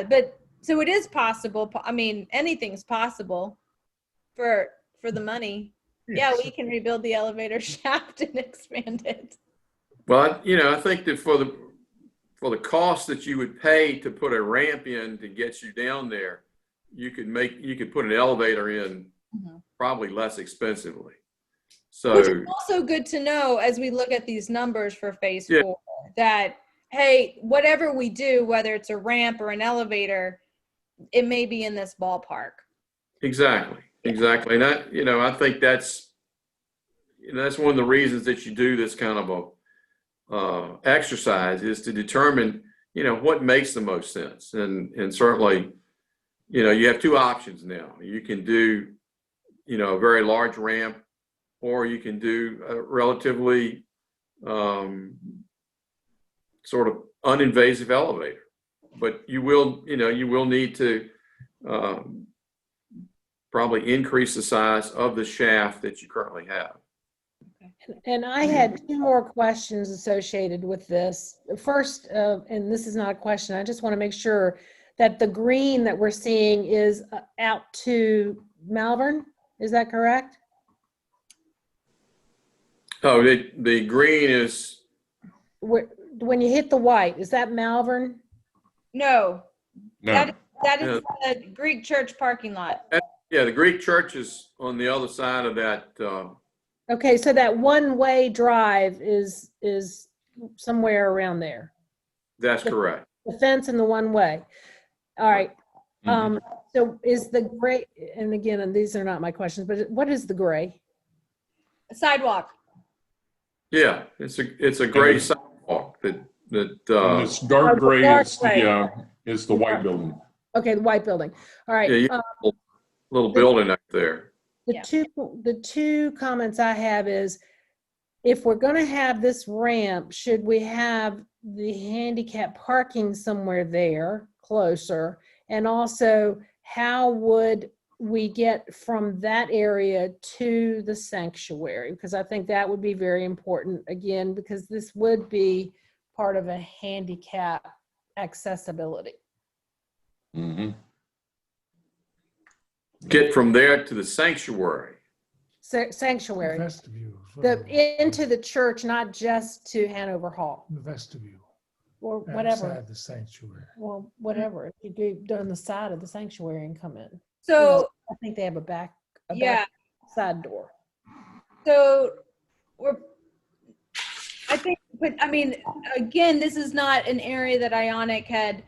[SPEAKER 1] But so it is possible. Anything's possible for the money. Yeah, we can rebuild the elevator shaft and expand it.
[SPEAKER 3] Well, I think that for the cost that you would pay to put a ramp in to get you down there, you could put an elevator in probably less expensively. So
[SPEAKER 1] which is also good to know as we look at these numbers for phase 4, that hey, whatever we do, whether it's a ramp or an elevator, it may be in this ballpark.
[SPEAKER 3] Exactly. And I think that's one of the reasons that you do this kind of a exercise, is to determine, what makes the most sense. And certainly, you have two options now. You can do, a very large ramp, or you can do a relatively sort of uninvasive elevator. But you will need to probably increase the size of the shaft that you currently have.
[SPEAKER 2] And I had two more questions associated with this. First, and this is not a question, I just want to make sure that the green that we're seeing is out to Malvern. Is that correct?
[SPEAKER 3] Oh, the green is,
[SPEAKER 2] When you hit the white, is that Malvern?
[SPEAKER 1] No,
[SPEAKER 7] No.
[SPEAKER 1] that is the Greek church parking lot.
[SPEAKER 3] yeah, the Greek church is on the other side of that.
[SPEAKER 2] Okay, so that one-way drive is somewhere around there.
[SPEAKER 3] That's correct.
[SPEAKER 2] The fence and the one-way. All right.
[SPEAKER 7] Mhm.
[SPEAKER 2] So is the gray, and again, and these are not my questions, but what is the gray?
[SPEAKER 1] Sidewalk.
[SPEAKER 3] Yeah, it's a gray sidewalk that
[SPEAKER 7] And this dark gray
[SPEAKER 2] dark
[SPEAKER 7] is the white building.
[SPEAKER 2] Okay, the white building. All right.
[SPEAKER 3] yeah, you have a little building up there.
[SPEAKER 2] The two comments I have is, if we're going to have this ramp, should we have the handicap parking somewhere there closer? And also, how would we get from that area to the sanctuary? Because I think that would be very important, again, because this would be part of a handicap accessibility.
[SPEAKER 7] Mm-hmm.
[SPEAKER 3] Get from there to the sanctuary.
[SPEAKER 2] Sanctuary,
[SPEAKER 6] Vestibule.
[SPEAKER 2] into the church, not just to Hanover Hall
[SPEAKER 6] The vestibule.
[SPEAKER 2] or whatever.
[SPEAKER 6] Outside the sanctuary.
[SPEAKER 2] Well, whatever. If you do on the side of the sanctuary and come in.
[SPEAKER 1] So,
[SPEAKER 2] I think they have a back
[SPEAKER 1] yeah.
[SPEAKER 2] side door.
[SPEAKER 1] So but I mean, again, this is not an area that Ionic had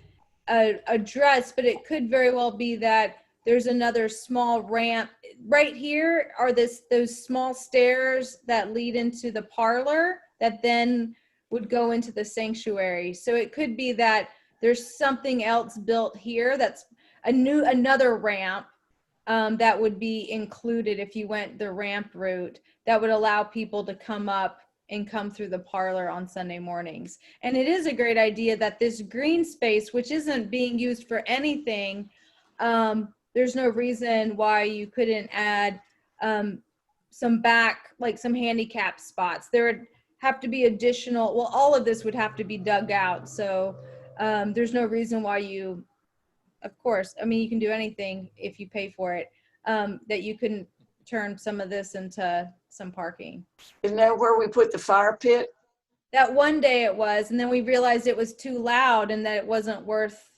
[SPEAKER 1] addressed, but it could very well be that there's another small ramp right here. Are those small stairs that lead into the parlor that then would go into the sanctuary? So it could be that there's something else built here that's another ramp that would be included if you went the ramp route, that would allow people to come up and come through the parlor on Sunday mornings. And it is a great idea that this green space, which isn't being used for anything, there's no reason why you couldn't add some handicap spots. There would have to be additional, well, all of this would have to be dug out. So there's no reason why you, of course, I mean, you can do anything if you pay for it, that you couldn't turn some of this into some parking.
[SPEAKER 5] Isn't that where we put the fire pit?
[SPEAKER 1] That one day it was, and then we realized it was too loud and that it wasn't worth,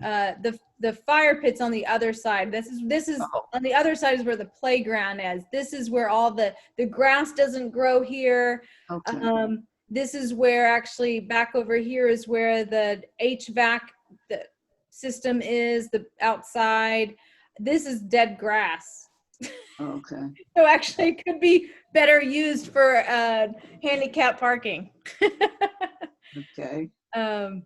[SPEAKER 1] the fire pit's on the other side. This is on the other side is where the playground is. This is where all the grass doesn't grow here.
[SPEAKER 5] Okay.
[SPEAKER 1] This is where actually back over here is where the HVAC system is, the outside. This is dead grass.
[SPEAKER 5] Okay.
[SPEAKER 1] So actually it could be better used for handicap parking.
[SPEAKER 5] Okay.
[SPEAKER 1] So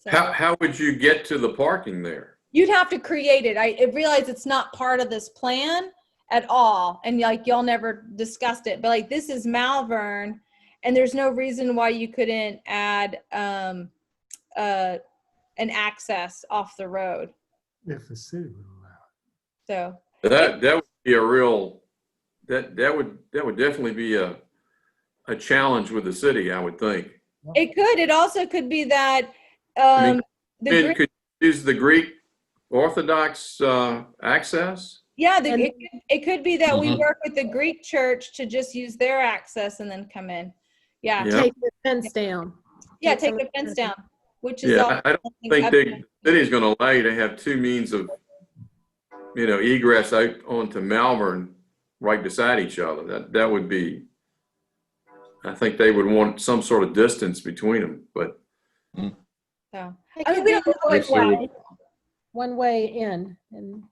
[SPEAKER 3] How would you get to the parking there?
[SPEAKER 1] you'd have to create it. I realize it's not part of this plan at all. And like y'all never discussed it, but like this is Malvern and there's no reason why you couldn't add an access off the road.
[SPEAKER 6] If the city would allow
[SPEAKER 1] So
[SPEAKER 3] That would be a real, that would definitely be a challenge with the city, I would think.
[SPEAKER 1] it could. It also could be that
[SPEAKER 3] I mean,
[SPEAKER 1] the
[SPEAKER 3] And
[SPEAKER 1] Greek,
[SPEAKER 3] could you use the Greek Orthodox access?
[SPEAKER 1] yeah,
[SPEAKER 2] And-
[SPEAKER 1] it could be that we
[SPEAKER 7] Mhm.
[SPEAKER 1] work with the Greek church to just use their access and then come in. Yeah,
[SPEAKER 3] Yeah.
[SPEAKER 2] Take the fence down.
[SPEAKER 1] take
[SPEAKER 2] some
[SPEAKER 1] the
[SPEAKER 2] of
[SPEAKER 1] fence
[SPEAKER 2] the-
[SPEAKER 1] down, which is
[SPEAKER 3] Yeah,
[SPEAKER 1] all.
[SPEAKER 3] I don't think the city's going to allow you to have two means of, egress out onto Malvern right beside each other. That would be, I think they would want some sort of distance between them, but
[SPEAKER 1] So,
[SPEAKER 2] It
[SPEAKER 1] I mean,
[SPEAKER 2] could
[SPEAKER 1] we
[SPEAKER 2] be
[SPEAKER 1] don't know
[SPEAKER 2] one
[SPEAKER 1] which
[SPEAKER 2] way, one way in. And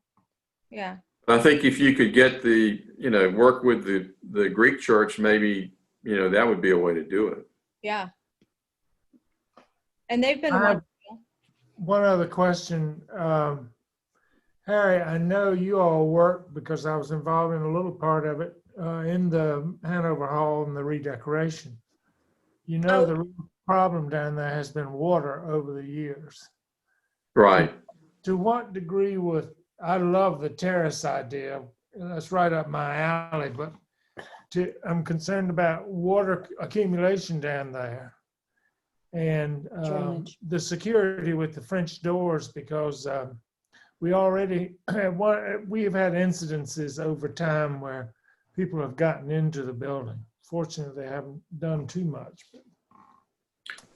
[SPEAKER 1] Yeah.
[SPEAKER 3] I think if you could get work with the Greek church, maybe, that would be a way to do it.
[SPEAKER 1] Yeah. And they've been
[SPEAKER 6] I have
[SPEAKER 1] wonderful.
[SPEAKER 6] one other question. Harry, I know you all work, because I was involved in a little part of it, in the Hanover Hall and the redecoration. You know, the real problem down there has been water over the years.
[SPEAKER 3] Right.
[SPEAKER 6] To what degree I love the terrace idea. That's right up my alley, but I'm concerned about water accumulation down there. And
[SPEAKER 2] Drainage.
[SPEAKER 6] the security with the French doors, because we've had incidences over time where people have gotten into the building. Fortunately, they haven't done too much.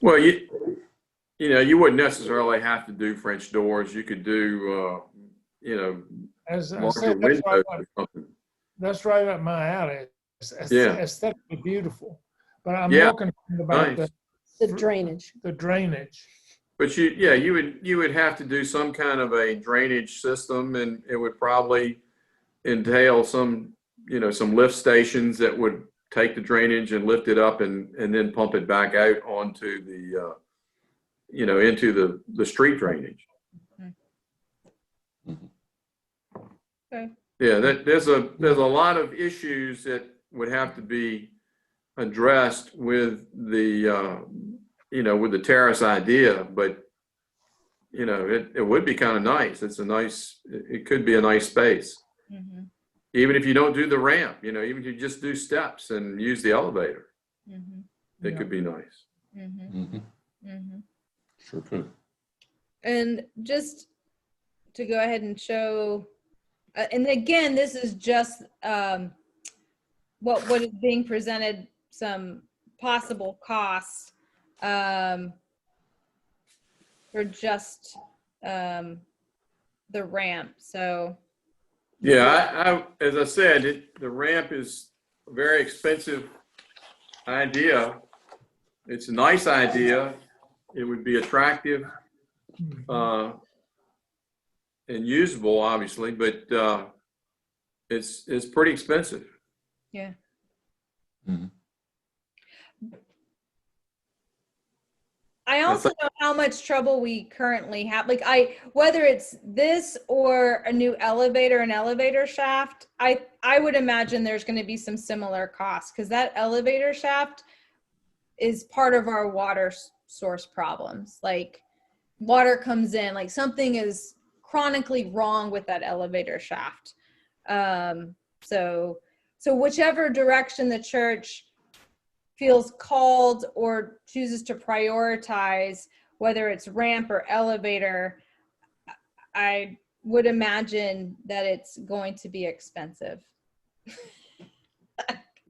[SPEAKER 3] Well, you wouldn't necessarily have to do French doors. You could do,
[SPEAKER 6] As I
[SPEAKER 3] larger
[SPEAKER 6] said,
[SPEAKER 3] windows or something.
[SPEAKER 6] that's right up my alley. It's
[SPEAKER 3] Yeah.
[SPEAKER 6] aesthetically beautiful, but I'm
[SPEAKER 3] Yeah.
[SPEAKER 6] more concerned about
[SPEAKER 3] Nice.
[SPEAKER 2] the drainage.
[SPEAKER 6] the drainage.
[SPEAKER 3] But you would have to do some kind of a drainage system, and it would probably entail some lift stations that would take the drainage and lift it up and then pump it back out onto the into the street drainage.
[SPEAKER 1] Okay.
[SPEAKER 3] Yeah, there's a lot of issues that would have to be addressed with the with the terrace idea, but it would be kind of nice. It could be a nice space.
[SPEAKER 1] Mm-hmm.
[SPEAKER 3] Even if you don't do the ramp, even if you just do steps and use the elevator,
[SPEAKER 1] Mm-hmm.
[SPEAKER 3] it could be nice.
[SPEAKER 1] Mm-hmm.
[SPEAKER 7] Mhm.
[SPEAKER 1] Mm-hmm.
[SPEAKER 7] Sure could.
[SPEAKER 1] And just to go ahead and show, and again, this is just what is being presented, some possible costs for just the ramp. So
[SPEAKER 3] Yeah, as I said, the ramp is a very expensive idea. It's a nice idea. It would be attractive and usable, obviously, but it's pretty expensive.
[SPEAKER 1] yeah.
[SPEAKER 7] Mhm.
[SPEAKER 1] I also know how much trouble we currently have. Like whether it's this or a new elevator, an elevator shaft, I would imagine there's going to be some similar costs, because that elevator shaft is part of our water source problems. Like water comes in, like something is chronically wrong with that elevator shaft. So whichever direction the church feels called or chooses to prioritize, whether it's ramp or elevator, I would imagine that it's going to be expensive.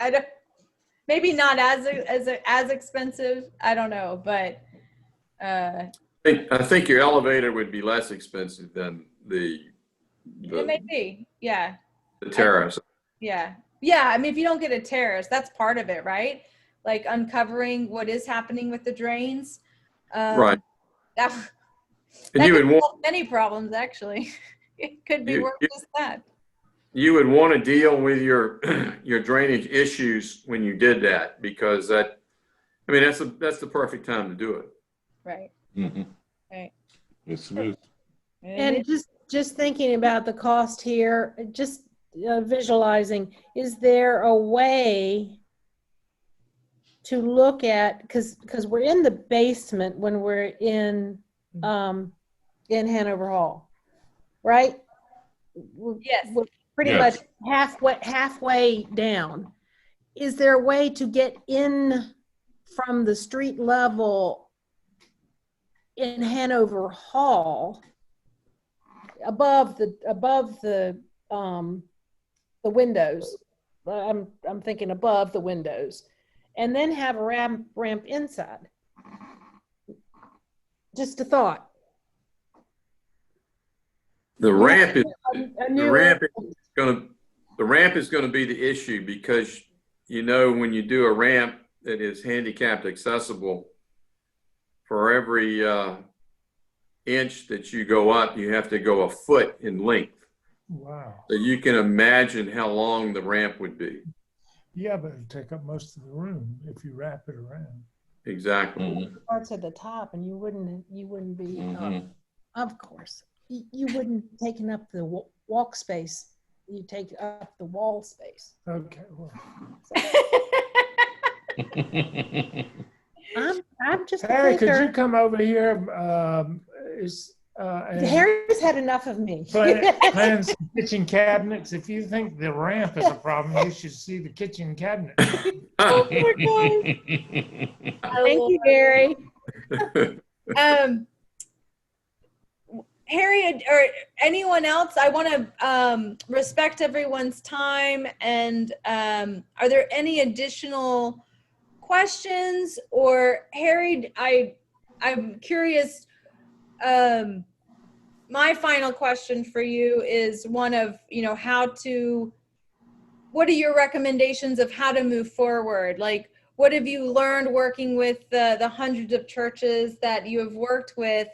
[SPEAKER 1] I don't, maybe not as expensive. I don't know, but
[SPEAKER 3] I think your elevator would be less expensive than
[SPEAKER 1] it may be. Yeah.
[SPEAKER 3] the terrace.
[SPEAKER 1] Yeah. I mean, if you don't get a terrace, that's part of it, right? Like uncovering what is happening with the drains.
[SPEAKER 3] Right.
[SPEAKER 1] That
[SPEAKER 3] And you
[SPEAKER 1] could
[SPEAKER 3] would want
[SPEAKER 1] solve many problems, actually. It could be worth just that.
[SPEAKER 3] you would want to deal with your your drainage issues when you did that, because that's the perfect time to do it.
[SPEAKER 1] Right.
[SPEAKER 7] Mhm.
[SPEAKER 1] Right.
[SPEAKER 7] Yes, it is.
[SPEAKER 2] And just thinking about the cost here, just visualizing, is there a way to look at, because we're in the basement when we're in Hanover Hall, right?
[SPEAKER 1] Yes.
[SPEAKER 2] We're pretty
[SPEAKER 7] Yes.
[SPEAKER 2] much halfway down. Is there a way to get in from the street level in Hanover Hall above the windows? I'm thinking above the windows, and then have a ramp inside. Just a thought.
[SPEAKER 3] The ramp is going to be the issue, because when you do a ramp that is handicapped accessible, for every inch that you go up, you have to go a foot in length.
[SPEAKER 6] Wow.
[SPEAKER 3] So you can imagine how long the ramp would be.
[SPEAKER 6] Yeah, but it'd take up most of the room if you wrap it around.
[SPEAKER 3] Exactly.
[SPEAKER 7] Mhm.
[SPEAKER 2] Starts at the top, and you wouldn't be.
[SPEAKER 7] Mhm.
[SPEAKER 2] Of course, you wouldn't taking up the walk space. You take up the wall space.
[SPEAKER 6] Okay, well.
[SPEAKER 2] I'm just a
[SPEAKER 6] Harry, could you
[SPEAKER 2] thinker.
[SPEAKER 6] come over here? And
[SPEAKER 2] Harry's had enough of me.
[SPEAKER 6] plan some kitchen cabinets. If you think the ramp is a problem, you should see the kitchen cabinet.
[SPEAKER 1] Oh my God. Thank you, Gary. Harry or anyone else, I want to respect everyone's time. And are there any additional questions? Or Harry, I'm curious. My final question for you is one of, what are your recommendations of how to move forward? Like, what have you learned working with the hundreds of churches that you have worked with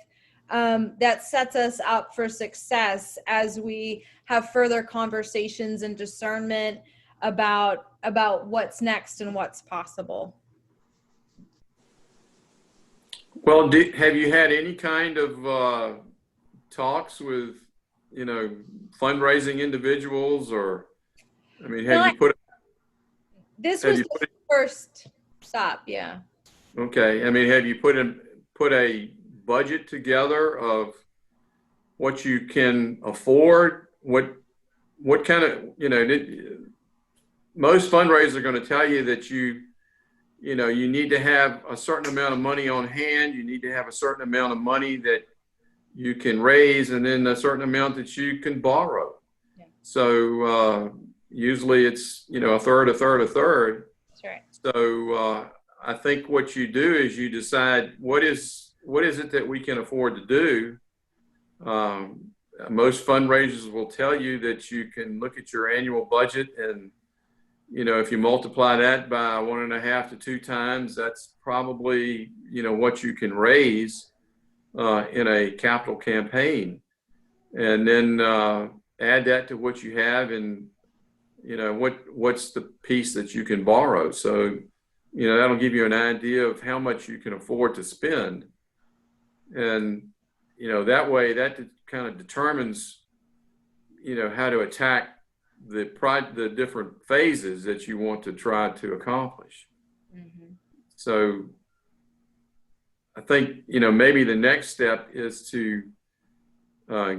[SPEAKER 1] that sets us up for success as we have further conversations and discernment about what's next and what's possible?
[SPEAKER 3] Well, have you had any kind of talks with, fundraising individuals, or, I mean, have you put?
[SPEAKER 1] This
[SPEAKER 3] have
[SPEAKER 1] was
[SPEAKER 3] you
[SPEAKER 1] the
[SPEAKER 3] put,
[SPEAKER 1] first stop, yeah.
[SPEAKER 3] Okay, I mean, have you put a budget together of what you can afford? What kind of, most fundraisers are going to tell you that you need to have a certain amount of money on hand. You need to have a certain amount of money that you can raise, and then a certain amount that you can borrow.
[SPEAKER 1] Yeah.
[SPEAKER 3] So usually it's, a third, a third, a third.
[SPEAKER 1] That's right.
[SPEAKER 3] So I think what you do is you decide what is it that we can afford to do. Most fundraisers will tell you that you can look at your annual budget, and if you multiply that by 1.5 to 2 times, that's probably what you can raise in a capital campaign, and then add that to what you have, and what's the piece that you can borrow. So that'll give you an idea of how much you can afford to spend, and that way that kind of determines how to attack the different phases that you want to try to accomplish.
[SPEAKER 1] Mm-hmm.
[SPEAKER 3] So I think maybe the next step is to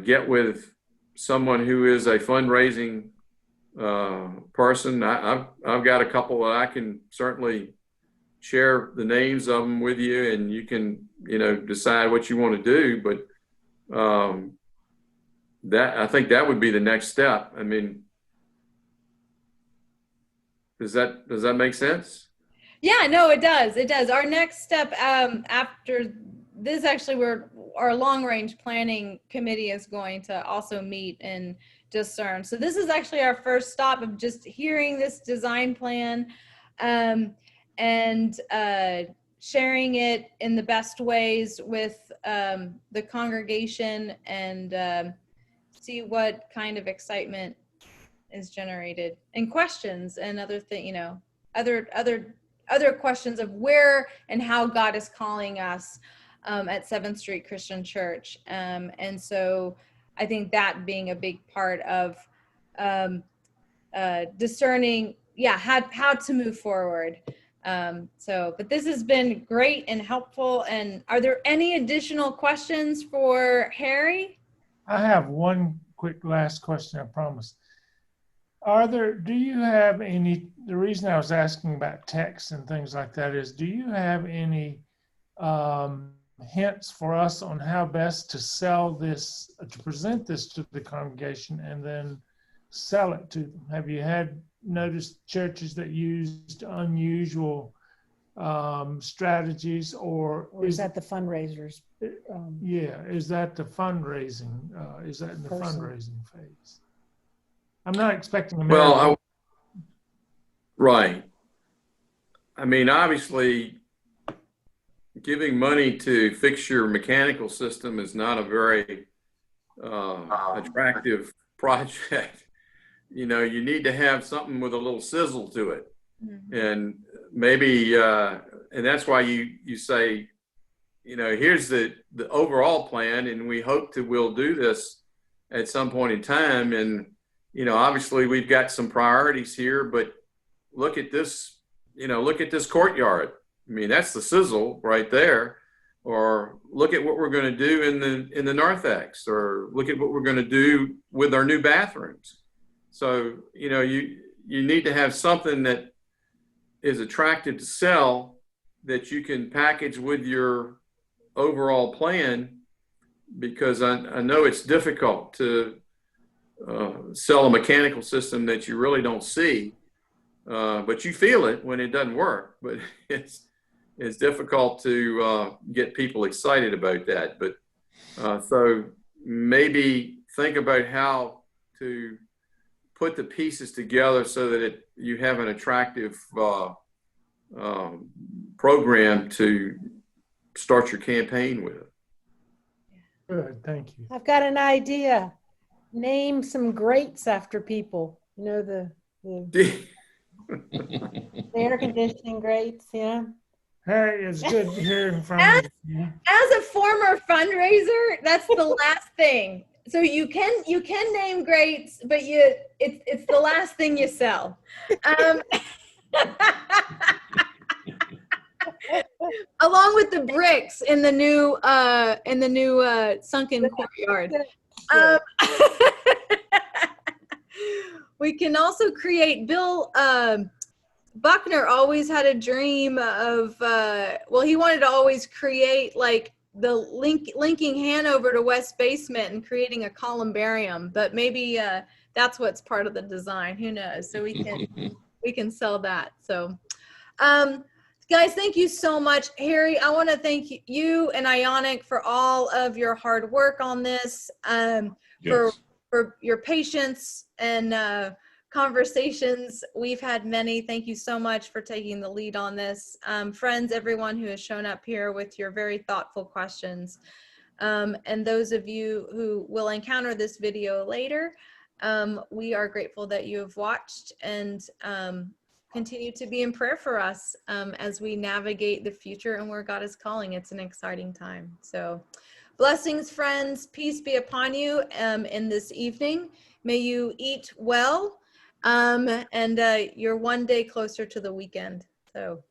[SPEAKER 3] get with someone who is a fundraising person. I've got a couple that I can certainly share the names of them with you, and you can decide what you want to do. But I think that would be the next step. I mean, does that make sense?
[SPEAKER 1] Yeah, no, it does. It does. Our next step after this, actually, our long range planning committee is going to also meet and discern. So this is actually our first stop of just hearing this design plan and sharing it in the best ways with the congregation, and see what kind of excitement is generated, and questions and other thing, other questions of where and how God is calling us at 7th Street Christian Church. And so I think that being a big part of discerning, how to move forward. But this has been great and helpful. And are there any additional questions for Harry?
[SPEAKER 6] I have one quick last question, I promise. Do you have any, the reason I was asking about text and things like that is, do you have any hints for us on how best to sell this, to present this to the congregation and then sell it to them? Have you noticed churches that used unusual strategies, or
[SPEAKER 2] is that the fundraisers?
[SPEAKER 6] Is that the fundraising? Is that in the fundraising phase? I'm not expecting right.
[SPEAKER 3] I mean, obviously, giving money to fix your mechanical system is not a very attractive project. You know, you need to have something with a little sizzle to it. And maybe, and that's why you say, you know, here's the overall plan, and we hope to we'll do this at some point in time. And, you know, obviously we've got some priorities here, but look at this, you know, look at this courtyard. I mean, that's the sizzle right there. Or look at what we're going to do in the narthex, or look at what we're going to do with our new bathrooms. So, you know, you need to have something that is attractive to sell that you can package with your overall plan, because I know it's difficult to sell a mechanical system that you really don't see, but you feel it when it doesn't work. But it's difficult to get people excited about that. But so maybe think about how to put the pieces together so that you have an attractive program to start your campaign with.
[SPEAKER 6] Good, thank you.
[SPEAKER 2] I've got an idea. Name some grates after people. You know, the air conditioning grates, yeah.
[SPEAKER 6] Hey, it's good hearing from you.
[SPEAKER 1] As a former fundraiser, that's the last thing. So you can name greats, but it's the last thing you sell. Along with the bricks in the new sunken courtyard. We can also create. Bill Buckner always had a dream of he wanted to always create like the linking Hanover to West Basement and creating a columbarium, but maybe that's what's part of the design. Who knows? So we can sell that. So guys, thank you so much. Harry, I want to thank you and Ionic for all of your hard work on this,
[SPEAKER 7] Yes.
[SPEAKER 1] for your patience and conversations. We've had many. Thank you so much for taking the lead on this. Friends, everyone who has shown up here with your very thoughtful questions. And those of you who will encounter this video later, we are grateful that you have watched, and continue to be in prayer for us as we navigate the future and where God is calling. It's an exciting time. So blessings, friends. Peace be upon you in this evening. May you eat well, and you're one day closer to the weekend. So